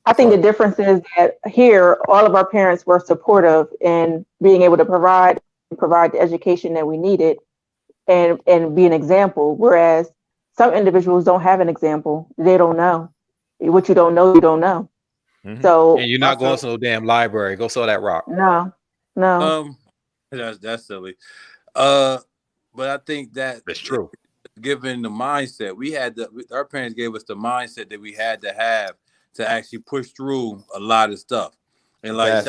I think the difference is that here, all of our parents were supportive in being able to provide the education that we needed and be an example. Whereas some individuals don't have an example. They don't know. What you don't know, you don't know. Mm-hmm. So and you're not going to no damn library. Go sell that rock. No. That's silly. But I think that's true. Given the mindset our parents gave us the mindset that we had to have to actually push through a lot of stuff. And like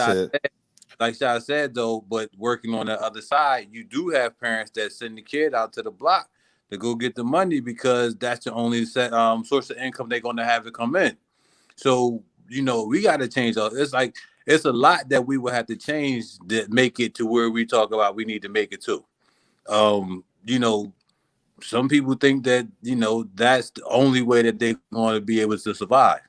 Shah said though, but working on the other side, you do have parents that send the kid out to the block to go get the money because that's the only source of income they're going to have to come in. So, we got to change. It's a lot that we will have to change that make it to where we talk about we need to make it to. Some people think that, that's the only way that they're going to be able to survive.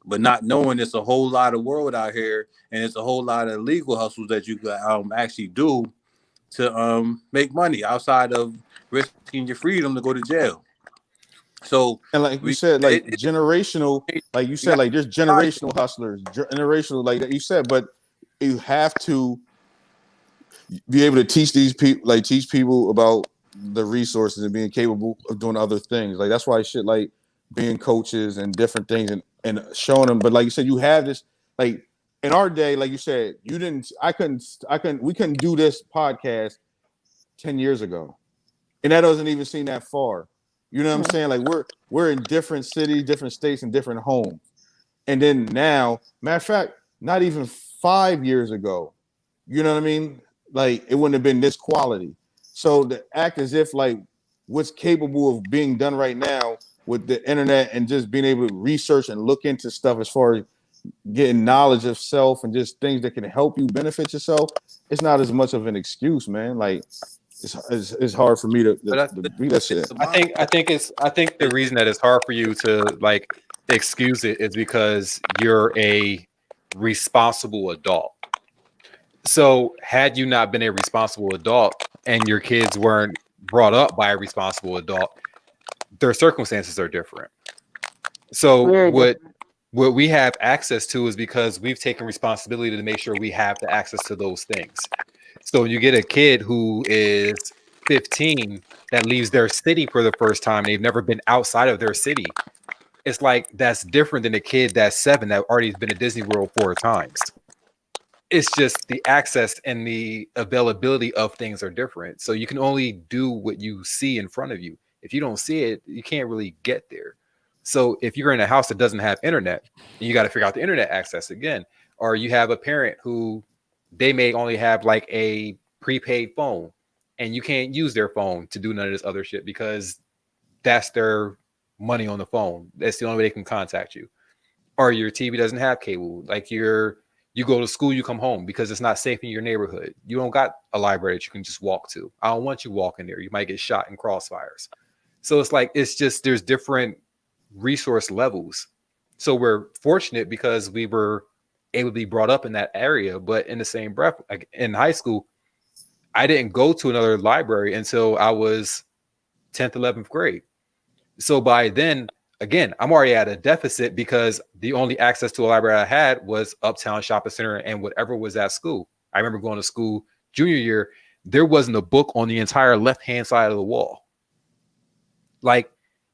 But not knowing it's a whole lot of world out here and it's a whole lot of legal hustles that you can actually do to make money outside of risking your freedom to go to jail. So, and like you said, like generational, like you said, like there's generational hustlers, generational, like you said, but you have to be able to teach people about the resources and being capable of doing other things. Like that's why shit like being coaches and different things and showing them. But like you said, you have this, like in our day, like you said, we couldn't do this podcast 10 years ago. And that doesn't even seem that far. You know what I'm saying? Like we're in different cities, different states, and different homes. And then now, matter of fact, not even 5 years ago, you know what I mean? Like it wouldn't have been this quality. So to act as if like what's capable of being done right now with the internet and just being able to research and look into stuff as far as getting knowledge of self and just things that can help you benefit yourself, it's not as much of an excuse, man. Like it's hard for me to be that shit. I think the reason that it's hard for you to like excuse it is because you're a responsible adult. So had you not been a responsible adult and your kids weren't brought up by a responsible adult, their circumstances are different. So what we have access to is because we've taken responsibility to make sure we have the access to those things. So when you get a kid who is 15 that leaves their city for the first time, they've never been outside of their city. It's like that's different than a kid that's 7 that already has been to Disney World 4 times. It's just the access and the availability of things are different. So you can only do what you see in front of you. If you don't see it, you can't really get there. So if you're in a house that doesn't have internet, you got to figure out the internet access again. Or you have a parent who they may only have like a prepaid phone and you can't use their phone to do none of this other shit because that's their money on the phone. That's the only way they can contact you. Or your TV doesn't have cable. Like you go to school, you come home because it's not safe in your neighborhood. You don't got a library that you can just walk to. I don't want you walking there. You might get shot in crossfires. So it's like, it's just, there's different resource levels. So we're fortunate because we were able to be brought up in that area, but in the same breath, like in high school, I didn't go to another library until I was 10th, 11th grade. So by then, again, I'm already at a deficit because the only access to a library I had was Uptown Shopping Center and whatever was at school. I remember going to school junior year, there wasn't a book on the entire left-hand side of the wall. Like,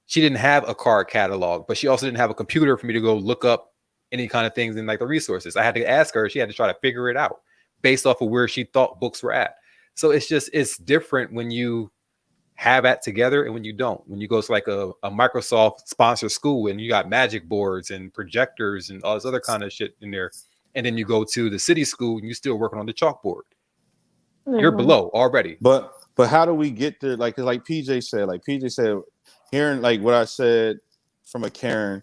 she didn't have a card catalog, but she also didn't have a computer for me to go look up any kind of things in like the resources. I had to ask her. She had to try to figure it out based off of where she thought books were at. So it's different when you have that together and when you don't. When you go to like a Microsoft sponsored school and you got magic boards and projectors and all this other kind of shit in there, and then you go to the city school and you're still working on the chalkboard. You're below already. But how do we get there? Like PJ said, hearing like what I said from a Karen,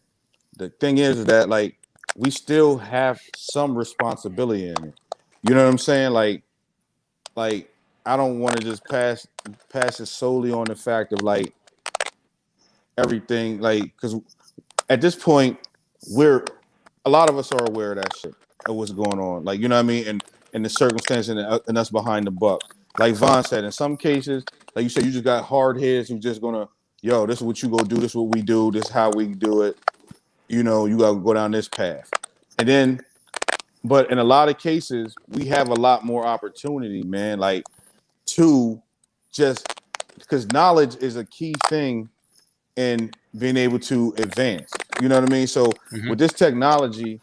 the thing is that like we still have some responsibility in it. You know what I'm saying? Like I don't want to just pass it solely on the fact of like everything, like, because at this point a lot of us are aware of that shit, of what's going on, like, you know what I mean, and the circumstance and us behind the buck. Like Vaughn said, in some cases, like you said, you just got hard heads who just gonna, yo, this is what you go do, this is what we do, this is how we do it. You know, you gotta go down this path. And then, but in a lot of cases, we have a lot more opportunity, man, like to just, because knowledge is a key thing in being able to advance. You know what I mean? So with this technology,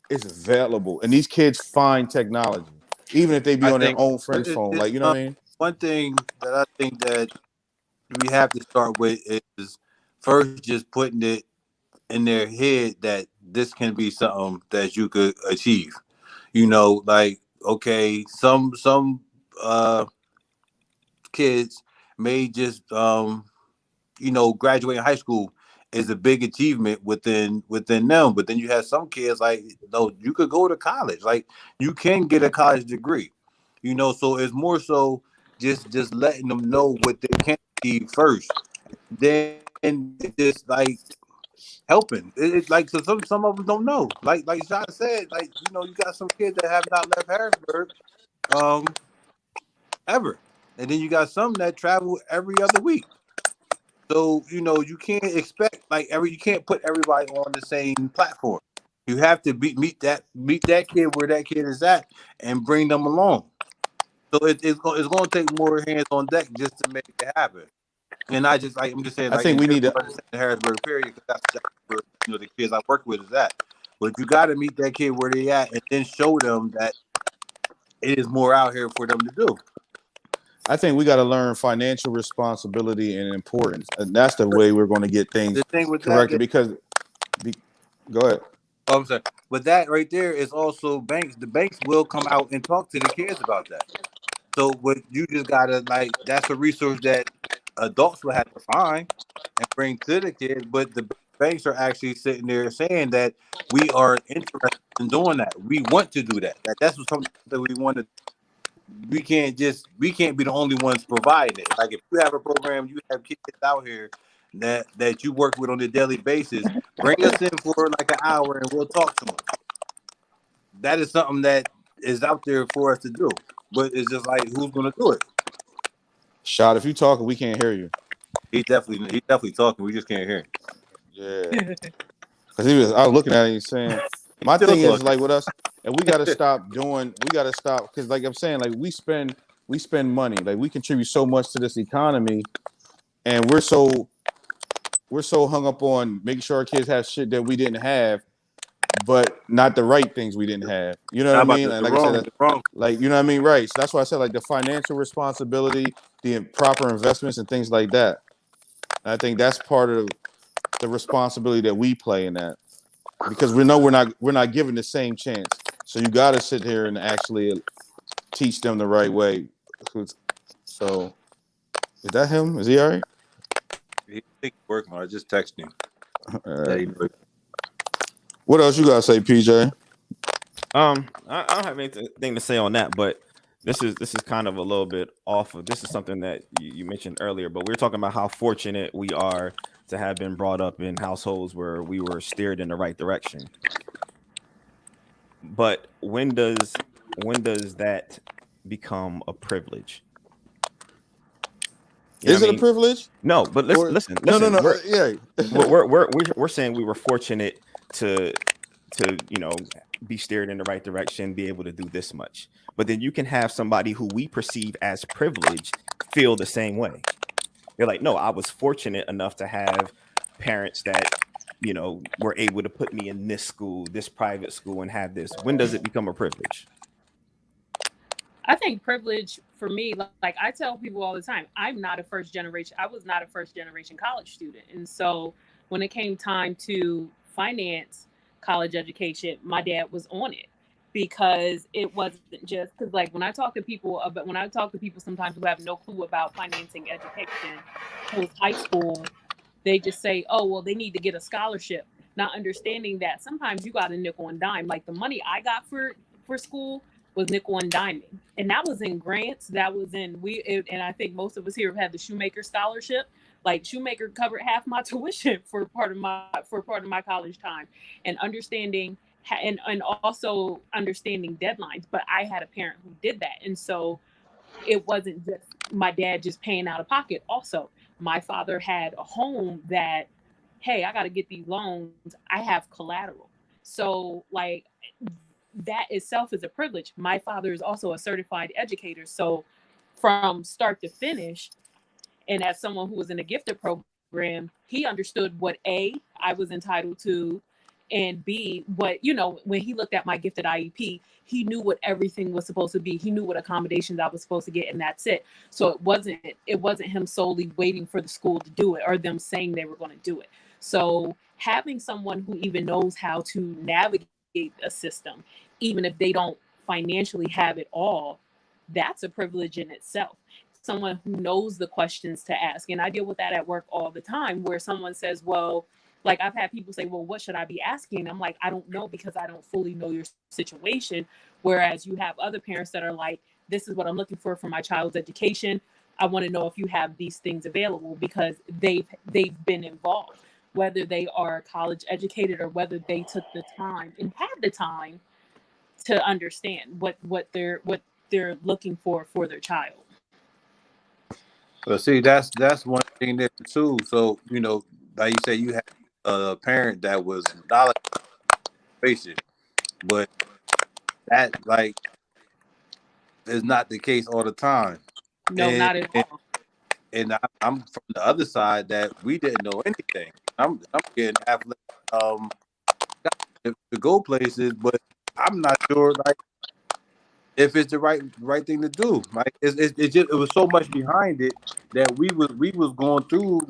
it's available, and these kids find technology, even if they be on their own friend's phone. Like, you know what I mean? One thing that I think that we have to start with is first just putting it in their head that this can be something that you could achieve. You know, like, okay, some kids may just you know, graduating high school is a big achievement within them. But then you have some kids like, no, you could go to college. Like, you can get a college degree. You know, so it's more so just letting them know what they can achieve first. Then just like helping. It's like, so some of them don't know. Like Sean said, like, you know, you got some kids that have not left Harrisburg ever. And then you got some that travel every other week. So, you know, you can't expect like you can't put everybody on the same platform. You have to meet that kid where that kid is at and bring them along. So it's going to take more hands on deck just to make it happen. And I just like I'm just saying I like think in we need general, to. understand the Harrisburg period because that's where the kids I work with is at. But you got to meet that kid where they at and then show them that it is more out here for them to do. I think we got to learn financial responsibility and importance, and that's the way we're going to get things The thing with corrected. that, Because, go ahead. oh, I'm sorry, but that right there is also banks. The banks will come out and talk to the kids about that. So what you just gotta like that's a resource that adults will have to find and bring to the kids, but the banks are actually sitting there saying that we are interested in doing that. We want to do that. That's what something that we want to. We can't be the only ones providing it. Like if you have a program, you have kids out here that you work with on a daily basis. Bring us in for like an hour and we'll talk to them. That is something that is out there for us to do. But it's just like who's gonna do it? Shot, if you talking, we can't hear you. He's definitely talking. We just can't hear him. Yeah, because I was looking at it and saying, my Still thing is talking. like with us, and we got to stop doing. We got to stop because, like I'm saying, like we spend money, like we contribute so much to this economy, and we're so hung up on making sure our kids have shit that we didn't have, but not the right things we didn't have. You know what How I about mean? the And like I said, wrong? like you know what I mean, right? So that's why I said like the financial responsibility, the proper investments, and things like that. And I think that's part of the responsibility that we play in that, because we know we're not given the same chance. So you got to sit here and actually teach them the right way. So is that him? Is he all right? He's working on it. I just texted him. What else you got to say, PJ? I don't have anything to say on that, but this is kind of a little bit off of. This is something that you mentioned earlier, but we were talking about how fortunate we are to have been brought up in households where we were steered in the right direction. But when does that become a privilege? Is it a privilege? No, but listen. No. Yeah. We're saying we were fortunate to be steered in the right direction, be able to do this much. But then you can have somebody who we perceive as privileged feel the same way. They're like, no, I was fortunate enough to have parents that were able to put me in this school, this private school, and have this. When does it become a privilege? I think privilege for me, like I tell people all the time, I was not a first generation college student. And so when it came time to finance college education, my dad was on it, because it wasn't just because like when I talk to people sometimes who have no clue about financing education post high school, they just say, oh, well, they need to get a scholarship, not understanding that sometimes you got a nickel and dime. Like the money I got for school was nickel and diming, and that was in grants. That was in and I think most of us here have had the Shoemaker scholarship. Like Shoemaker covered half my tuition for part of my college time, and understanding and also understanding deadlines. But I had a parent who did that, and so it wasn't just my dad just paying out of pocket. Also, my father had a home that, hey, I got to get these loans. I have collateral. So like that itself is a privilege. My father is also a certified educator. So from start to finish, and as someone who was in a gifted program, he understood what I was entitled to, and B, what, when he looked at my gifted IEP, he knew what everything was supposed to be. He knew what accommodations I was supposed to get, and that's it. So it wasn't him solely waiting for the school to do it or them saying they were going to do it. So having someone who even knows how to navigate a system, even if they don't financially have it all, that's a privilege in itself. Someone who knows the questions to ask. And I deal with that at work all the time, where someone says, well, like I've had people say, well, what should I be asking? I'm like, I don't know, because I don't fully know your situation. Whereas you have other parents that are like, this is what I'm looking for my child's education. I want to know if you have these things available, because they've been involved, whether they are college educated or whether they took the time and had the time to understand what they're looking for their child. Well, see, that's one thing there too. So like you say, you had a parent that was knowledgeable, but that is not the case all the time. No, not at all. and I'm from the other side that we didn't know anything. I'm getting athletic to go places, but I'm not sure like if it's the right thing to do. Like it's just it was so much behind it that we was going through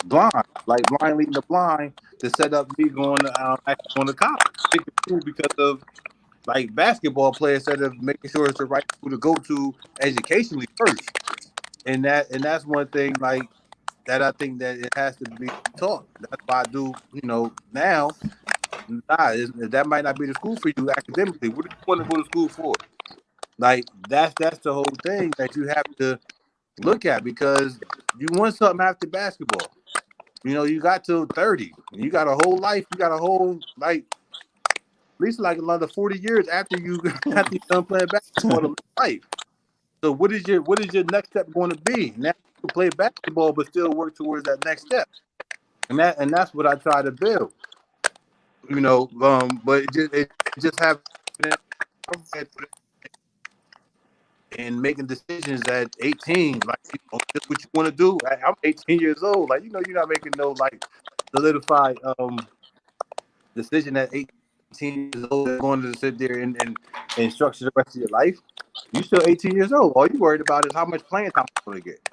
blind, like blind leading the blind to set up me going to actually going to college, picking school because of like basketball players instead of making sure it's the right school to go to educationally first. And that's one thing like that I think that it has to be taught. That's why I do, now that might not be the school for you academically. What do you want to go to school for? Like that's the whole thing that you have to look at because you want something after basketball. You got till 30. You got a whole life. You got a whole like at least like another 40 years after you done playing basketball to live life. So what is your next step going to be? Now you can play basketball but still work towards that next step. And that's what I try to build. But it just having and making decisions at 18, like just what you want to do. I'm 18 years old. Like you're not making no like solidified decision at 18 years old that's going to sit there and structure the rest of your life. You still 18 years old. All you worried about is how much playing time you're going to get.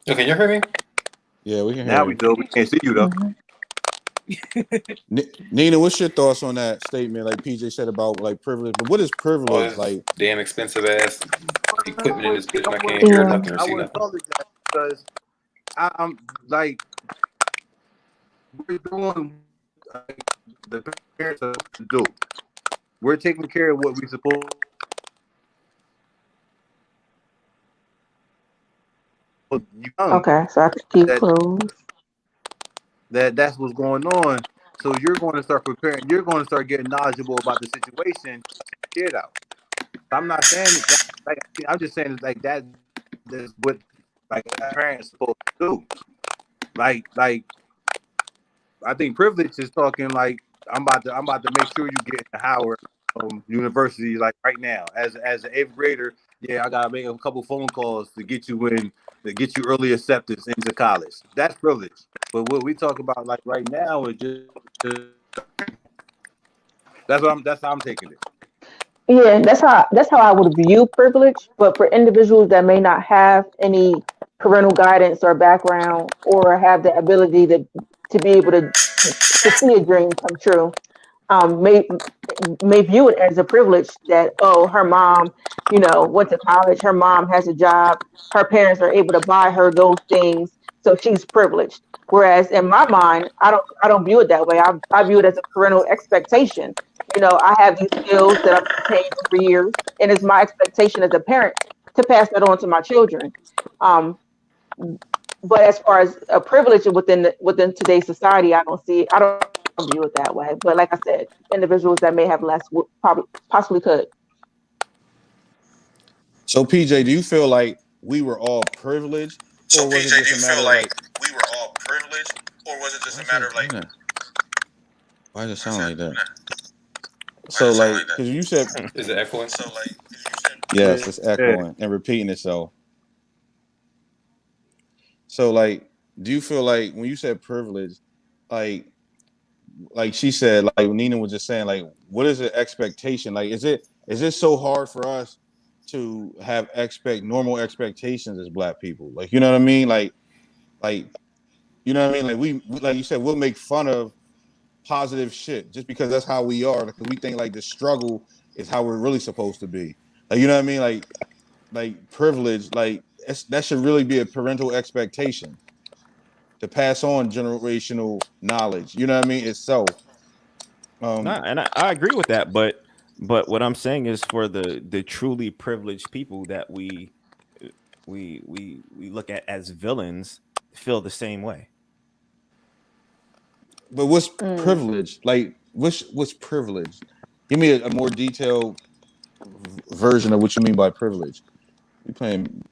So can you hear me? Yeah, we can hear Now you. we do. We can't see you though. Nina, what's your thoughts on that statement? Like PJ said about like privilege, but what is privilege? Like damn expensive ass equipment in this bitch, and I can't hear nothing or I see wouldn't nothing. call it that because I'm like we're doing the parents are supposed to do. We're taking care of what we're supposed to. Okay, so I can keep close. That's what's going on. So you're going to start preparing. You're going to start getting knowledgeable about the situation. Get out. I'm not saying that. Like I'm just saying like that. That's what like parents supposed to do. Like I think privilege is talking like I'm about to make sure you get into Howard University like right now as an 8th grader. Yeah, I gotta make a couple phone calls to get you in to get you early acceptance into college. That's privilege. But what we talk about like right now is just that's how I'm taking it. Yeah, that's how I would view privilege. But for individuals that may not have any parental guidance or background, or have the ability to be able to see a dream come true, may view it as a privilege that, oh, her mom, went to college, her mom has a job, her parents are able to buy her those things, so she's privileged. Whereas in my mind, I don't view it that way. I view it as a parental expectation. I have these skills that I've obtained over years, and it's my expectation as a parent to pass that on to my children. Um, but as far as a privilege within today's society, I don't view it that way. But like I said, individuals that may have less would probably possibly could. So PJ, do you feel like we were all privileged, or was it just a matter of like we were all privileged, or was it just a matter of like? Why does it sound like that? So like, because you said, is it echoing? So like, you said, yes, it's echoing and repeating itself. So like, do you feel like when you said privilege, like she said, like Nina was just saying, like, what is the expectation? Like, is it so hard for us to have normal expectations as Black people? Like, you know what I mean? Like, you know what I mean? Like we like you said, we'll make fun of positive shit just because that's how we are. Because we think like the struggle is how we're really supposed to be. Like, you know what I mean? Like privilege, like that should really be a parental expectation to pass on generational knowledge. You know what I mean? Itself. And I agree with that, but what I'm saying is for the truly privileged people that we look at as villains feel the same way. But what's privilege? Like what's privilege? Give me a more detailed version of what you mean by privilege. You playing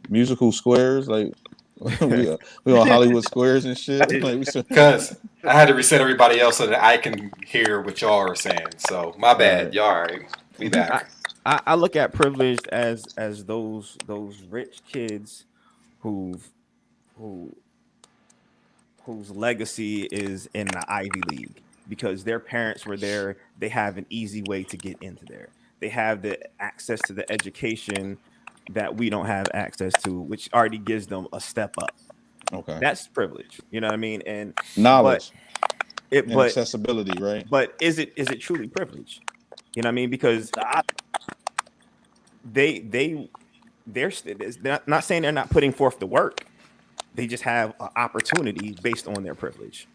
musical squares like we on Hollywood squares and shit. Like Because I had to reset everybody else so that I can hear what y'all are saying. So my bad. Y'all all right. We back. I look at privileged as those rich kids who've who whose legacy is in the Ivy League because their parents were there. They have an easy way to get into there. They have the access to the education that we don't have access to, which already gives them a step up. Okay. That's privilege. You know what I mean? And but Knowledge it and accessibility, right? but is it truly privilege? You know what I mean? Because they're not saying they're not putting forth the work. They just have an opportunity based on their privilege,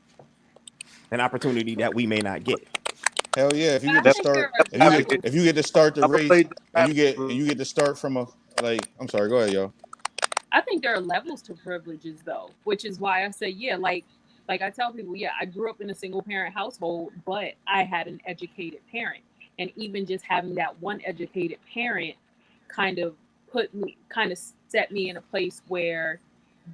an opportunity that we may not get. Hell yeah! If you get I to think there start, are levels. if you get to start the I'm gonna race, play and you get to start from a like. I'm sorry. Go ahead, yo. I think there are levels to privileges though, which is why I say, yeah, like I tell people, yeah, I grew up in a single parent household, but I had an educated parent. And even just having that one educated parent kind of kind of set me in a place where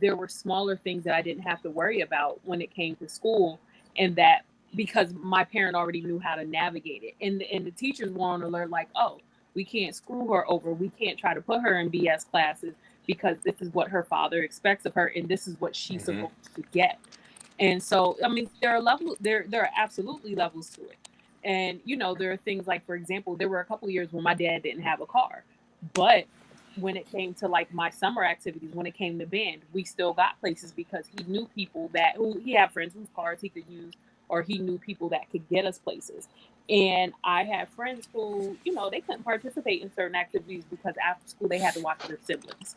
there were smaller things that I didn't have to worry about when it came to school, and that because my parent already knew how to navigate it. And the teachers were on alert like, oh, we can't screw her over. We can't try to put her in BS classes because this is what her father expects of her and this is what she's supposed to get. And so, I mean, there are absolutely levels to it. And there are things like, for example, there were a couple years when my dad didn't have a car, but when it came to like my summer activities, when it came to band, we still got places because he knew people who he had friends whose cars he could use, or he knew people that could get us places. And I had friends who, they couldn't participate in certain activities because after school they had to watch their siblings,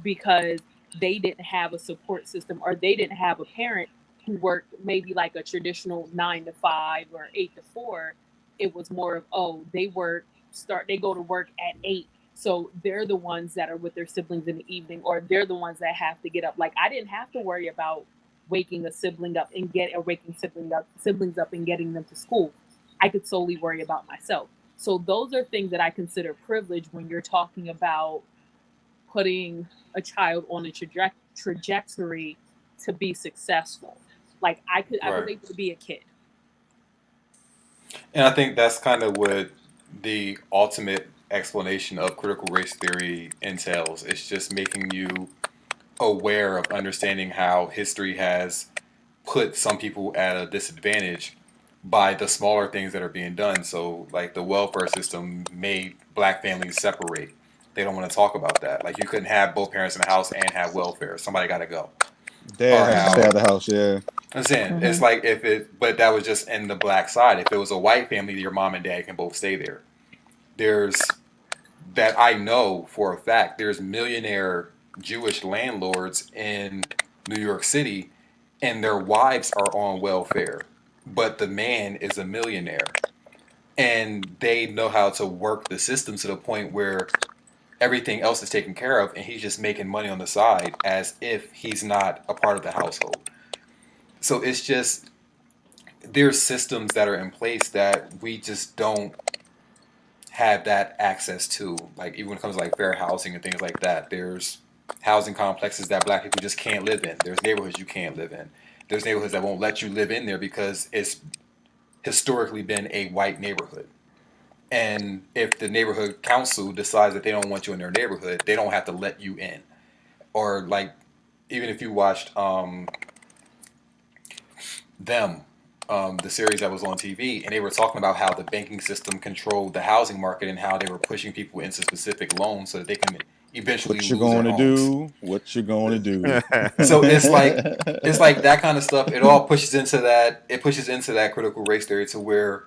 because they didn't have a support system, or they didn't have a parent who worked maybe like a traditional 9 to 5 or 8 to 4. It was more of, oh, they go to work at 8. So they're the ones that are with their siblings in the evening, or they're the ones that have to get up. Like I didn't have to worry about waking a sibling up and waking siblings up and getting them to school. I could solely worry about myself. So those are things that I consider privilege when you're talking about putting a child on a trajectory to be successful. Like I was able to be a kid. And I think that's kind of what the ultimate explanation of critical race theory entails. It's just making you aware of understanding how history has put some people at a disadvantage by the smaller things that are being done. So, like the welfare system made black families separate. They don't want to talk about that. Like you couldn't have both parents in the house and have welfare. Somebody got to go. Dad has to stay out of the house. Yeah. I'm saying it's like but that was just in the black side. If it was a white family, your mom and dad can both stay there. There's that I know for a fact. There's millionaire Jewish landlords in New York City, and their wives are on welfare, but the man is a millionaire, and they know how to work the system to the point where everything else is taken care of, and he's just making money on the side as if he's not a part of the household. So it's just there's systems that are in place that we just don't have that access to. Like even when it comes to like fair housing and things like that, there's housing complexes that black people just can't live in. There's neighborhoods you can't live in. There's neighborhoods that won't let you live in there because it's historically been a white neighborhood. And if the neighborhood council decides that they don't want you in their neighborhood, they don't have to let you in. Or like even if you watched them, the series that was on TV, and they were talking about how the banking system controlled the housing market and how they were pushing people into specific loans so that they can eventually What you lose their going to homes. do? What you going to do? So it's like that kind of stuff. It all pushes into that. It pushes into that critical race theory to where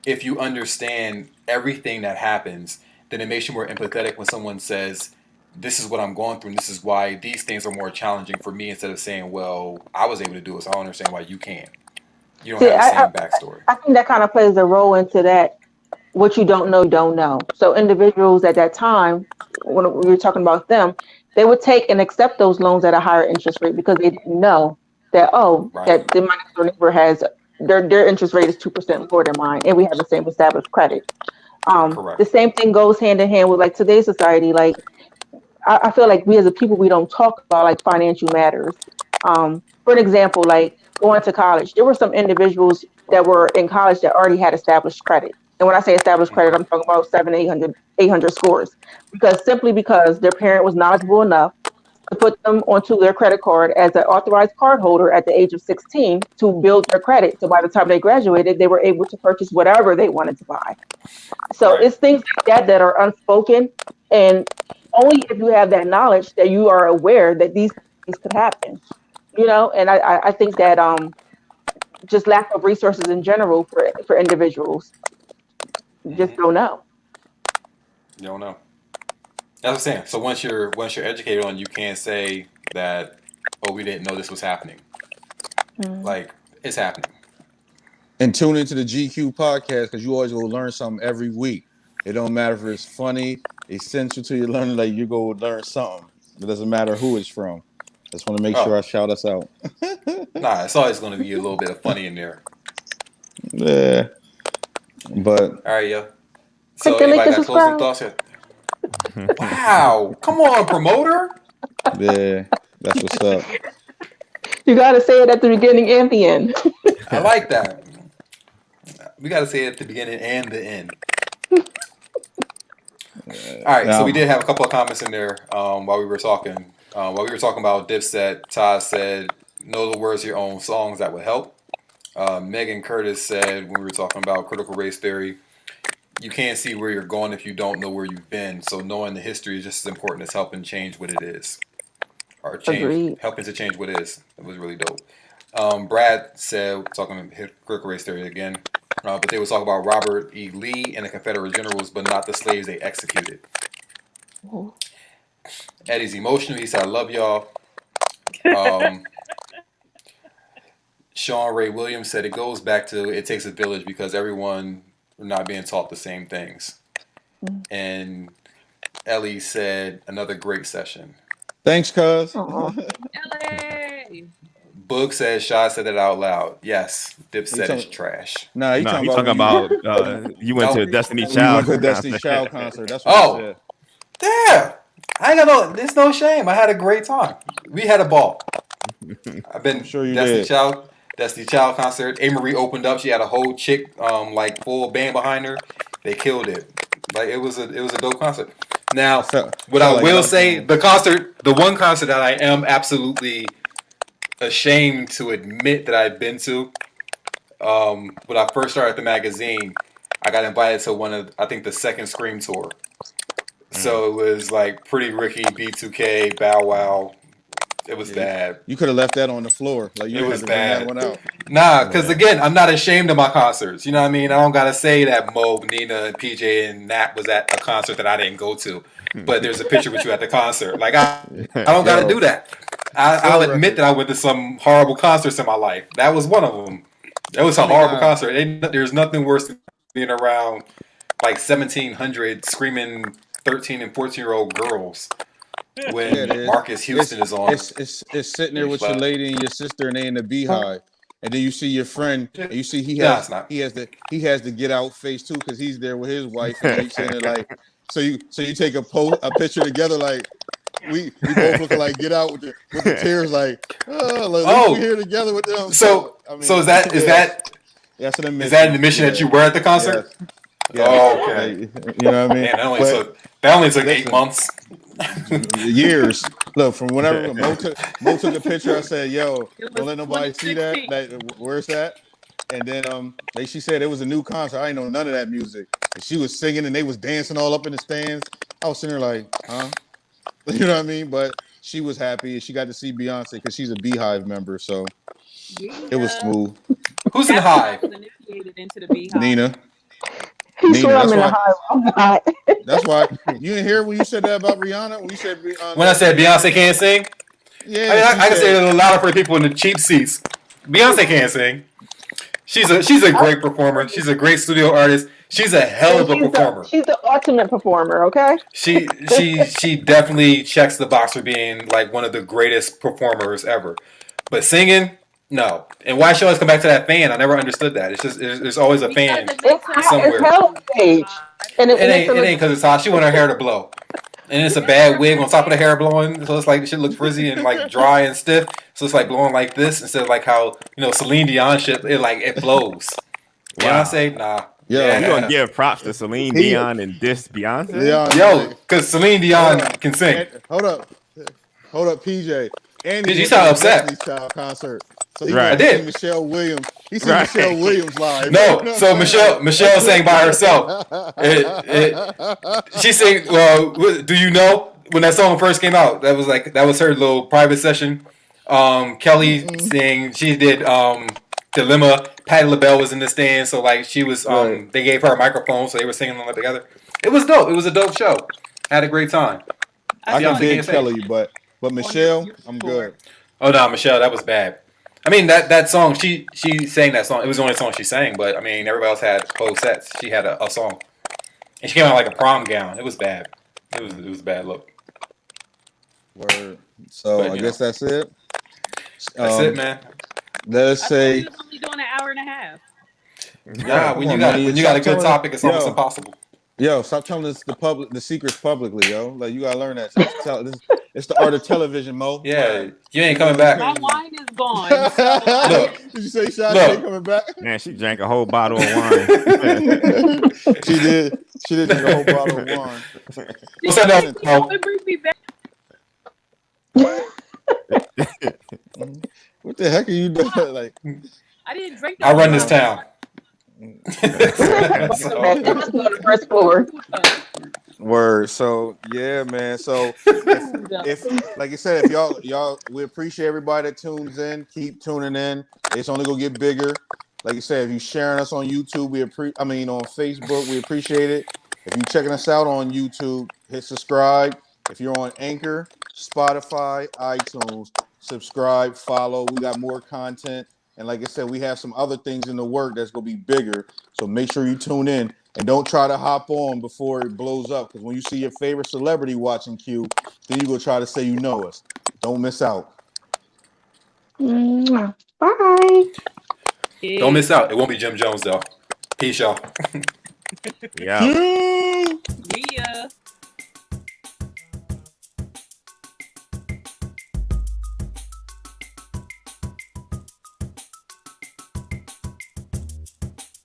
if you understand everything that happens, then it makes you more empathetic when someone says, "This is what I'm going through, and this is why these things are more challenging for me." Instead of saying, "Well, I was able to do it, so I don't understand why you can't." You don't See, have the same backstory. I think that kind of plays a role into that. What you don't know, you don't know. So individuals at that time, when we were talking about them, they would take and accept those loans at a higher interest rate because they didn't know that that my next door neighbor has their interest rate is 2% more than mine, and we have the same established credit. The same thing goes hand in hand with like today's society. Like I feel like we as a people, we don't talk about like financial matters. For an example, like going to college, there were some individuals that were in college that already had established credit. And when I say established credit, I'm talking about 700, 800 scores, because simply because their parent was knowledgeable enough to put them onto their credit card as an authorized card holder at the age of 16 to build their credit. So by the time they graduated, they were able to purchase whatever they wanted to buy. So it's things like that are unspoken, and only if you have that knowledge that you are aware that these things could happen. And I think that just lack of resources in general for individuals just don't know. You don't know. That's what I'm saying. So once you're educated on, you can't say that, oh, we didn't know this was happening. Like, it's happening. And tune into the GQ podcast because you always will learn something every week. It don't matter if it's funny, essential to your learning. Like, you go learn something. It doesn't matter who it's from. Just want to make sure I shout us out. Nah, it's always going to be a little bit of funny in there. Yeah, but all right, yo. So anybody got closing thoughts here? Wow, come on, promoter. Yeah, that's what's up. You got to say it at the beginning and the end. I like that. We got to say it at the beginning and the end. All right, so we did have a couple of comments in there while we were talking. While we were talking about Dipset, Todd said, know the words of your own songs, that would help. Megan Curtis said, when we were talking about critical race theory, you can't see where you're going if you don't know where you've been. So knowing the history is just as important as helping change what it is. Or helping to change what is. It was really dope. Brad said, talking critical race theory again, but they were talking about Robert E. Lee and the Confederate generals, but not the slaves they executed. Eddie's emotional. He said, I love y'all. Sean Ray Williams said, it goes back to it takes a village because everyone not being taught the same things. And Ellie said, another great session. Thanks, cuz. Boog says, Shaw said it out loud. Yes, Dipset is trash. Nah, he's talking about you went to a Destiny Child concert. Destiny Child concert. That's what he said. Yeah. I ain't got no. There's no shame. I had a great time. We had a ball. I've been sure you Destiny did. Destiny Child concert. A. Marie opened up. She had a whole chick, like full band behind her. They killed it. Like it was a dope concert. Now, what I will say, the one concert that I am absolutely ashamed to admit that I've been to, when I first started the magazine, I got invited to one of, I think, the second Scream tour. So it was like Pretty Ricky, B2K, Bow Wow. It was bad. You could have left that on the floor. Like you had to bring that one out. Nah, because again, I'm not ashamed of my concerts. You know what I mean? I don't gotta say that Mo, Nina, and PJ and Nat was at a concert that I didn't go to. But there's a picture with you at the concert. Like I don't gotta do that. I'll admit that I went to some horrible concerts in my life. That was one of them. That was a horrible concert. There's nothing worse than being around like 1,700 screaming 13 and 14-year-old girls when Marcus Houston is on. It's sitting there with your lady and your sister, and they in the beehive, and then you see your friend, and you see he has the get out face too because he's there with his wife, and he's saying it like so you take a picture together like we both looking like get out with the tears like we here together with them. So is that that's an admission. Is that an admission that you were at the concert? Yeah. Oh, okay. You know what I mean? Man, that only took 8 months. Years. Look, from whenever Mo took a picture, I said, "Yo, don't let nobody see that. Where's that?" And then she said it was a new concert. I ain't know none of that music. And she was singing and they was dancing all up in the stands. I was sitting there like, huh? You know what I mean? But she was happy and she got to see Beyonce because she's a Beehive member, so it was smooth. Who's in the Hive? Into the Beehive. Nina. That's why you didn't hear when you said that about Rihanna. When you said when I said Beyonce can't sing. Yeah, I can say it a little louder for the people in the cheap seats. Beyonce can't sing. She's a great performer. She's a great studio artist. She's a hell of a performer. She's the ultimate performer. Okay. She definitely checks the box for being like one of the greatest performers ever. But singing. No, and why she always come back to that fan? I never understood that. It's just there's always a fan somewhere. It ain't because it's hot. She want her hair to blow, and it's a bad wig on top of the hair blowing, so it's like shit look frizzy and like dry and stiff. So it's like blowing like this instead of like how Celine Dion shit. It flows. Wow. Beyonce, nah. Yeah, you gonna give props to Celine Dion and this Beyonce? Yo, because Celine Dion can sing. Hold up. Hold up, PJ. And he You went to sound the upset. Destiny's Child concert. So he Right. went I to see did. Michelle Williams. He see Right. Michelle Williams live. No, You know what so I'm saying? Michelle sang by herself. She sang. Well, do you know when that song first came out? That was her little private session. Kelly sang. She did Dilemma. Patti LaBelle was in the stand, so like she was. Right. They gave her a microphone, so they were singing all together. It was dope. It was a dope show. Had a great time. I can dig Can't say. Kelly, but Michelle, I'm good. Oh no, Michelle, that was bad. I mean that song. She sang that song. It was the only song she sang, but I mean everybody else had whole sets. She had a song, and she came out like a prom gown. It was bad. It was a bad look. Word. So But, I you guess know. that's it. That's it, man. Let's I thought say. we was only doing an hour and a half. Yeah, Come when you on, got man. when you got Stop a good telling topic, it's almost yo, impossible. Yo, stop telling us the secrets publicly, yo. Like you gotta learn that. It's the art of television, Mo. Yeah, Man. you ain't coming back. My wine is gone. So Look, Did you say Sasha look. ain't coming back? Man, she drank a whole bottle of wine. She did. She did drink a whole bottle of wine. What's that now? Mo? bring me back. What the heck are you doing? Like I didn't drink. I run this town. It must be on the first floor. Word. So yeah, man. So if like I said, if y'all we appreciate everybody that tunes in. Keep tuning in. It's only gonna get bigger. Like you said, if you sharing us on YouTube, on Facebook, we appreciate it. If you checking us out on YouTube, hit subscribe. If you're on Anchor, Spotify, iTunes, subscribe, follow. We got more content. And like I said, we have some other things in the work that's gonna be bigger. So make sure you tune in. And don't try to hop on before it blows up. Because when you see your favorite celebrity watching Q, then you go try to say you know us. Don't miss out. Bye. Don't miss out. It won't be Jim Jones though. Peace, y'all. Yeah. Yeah.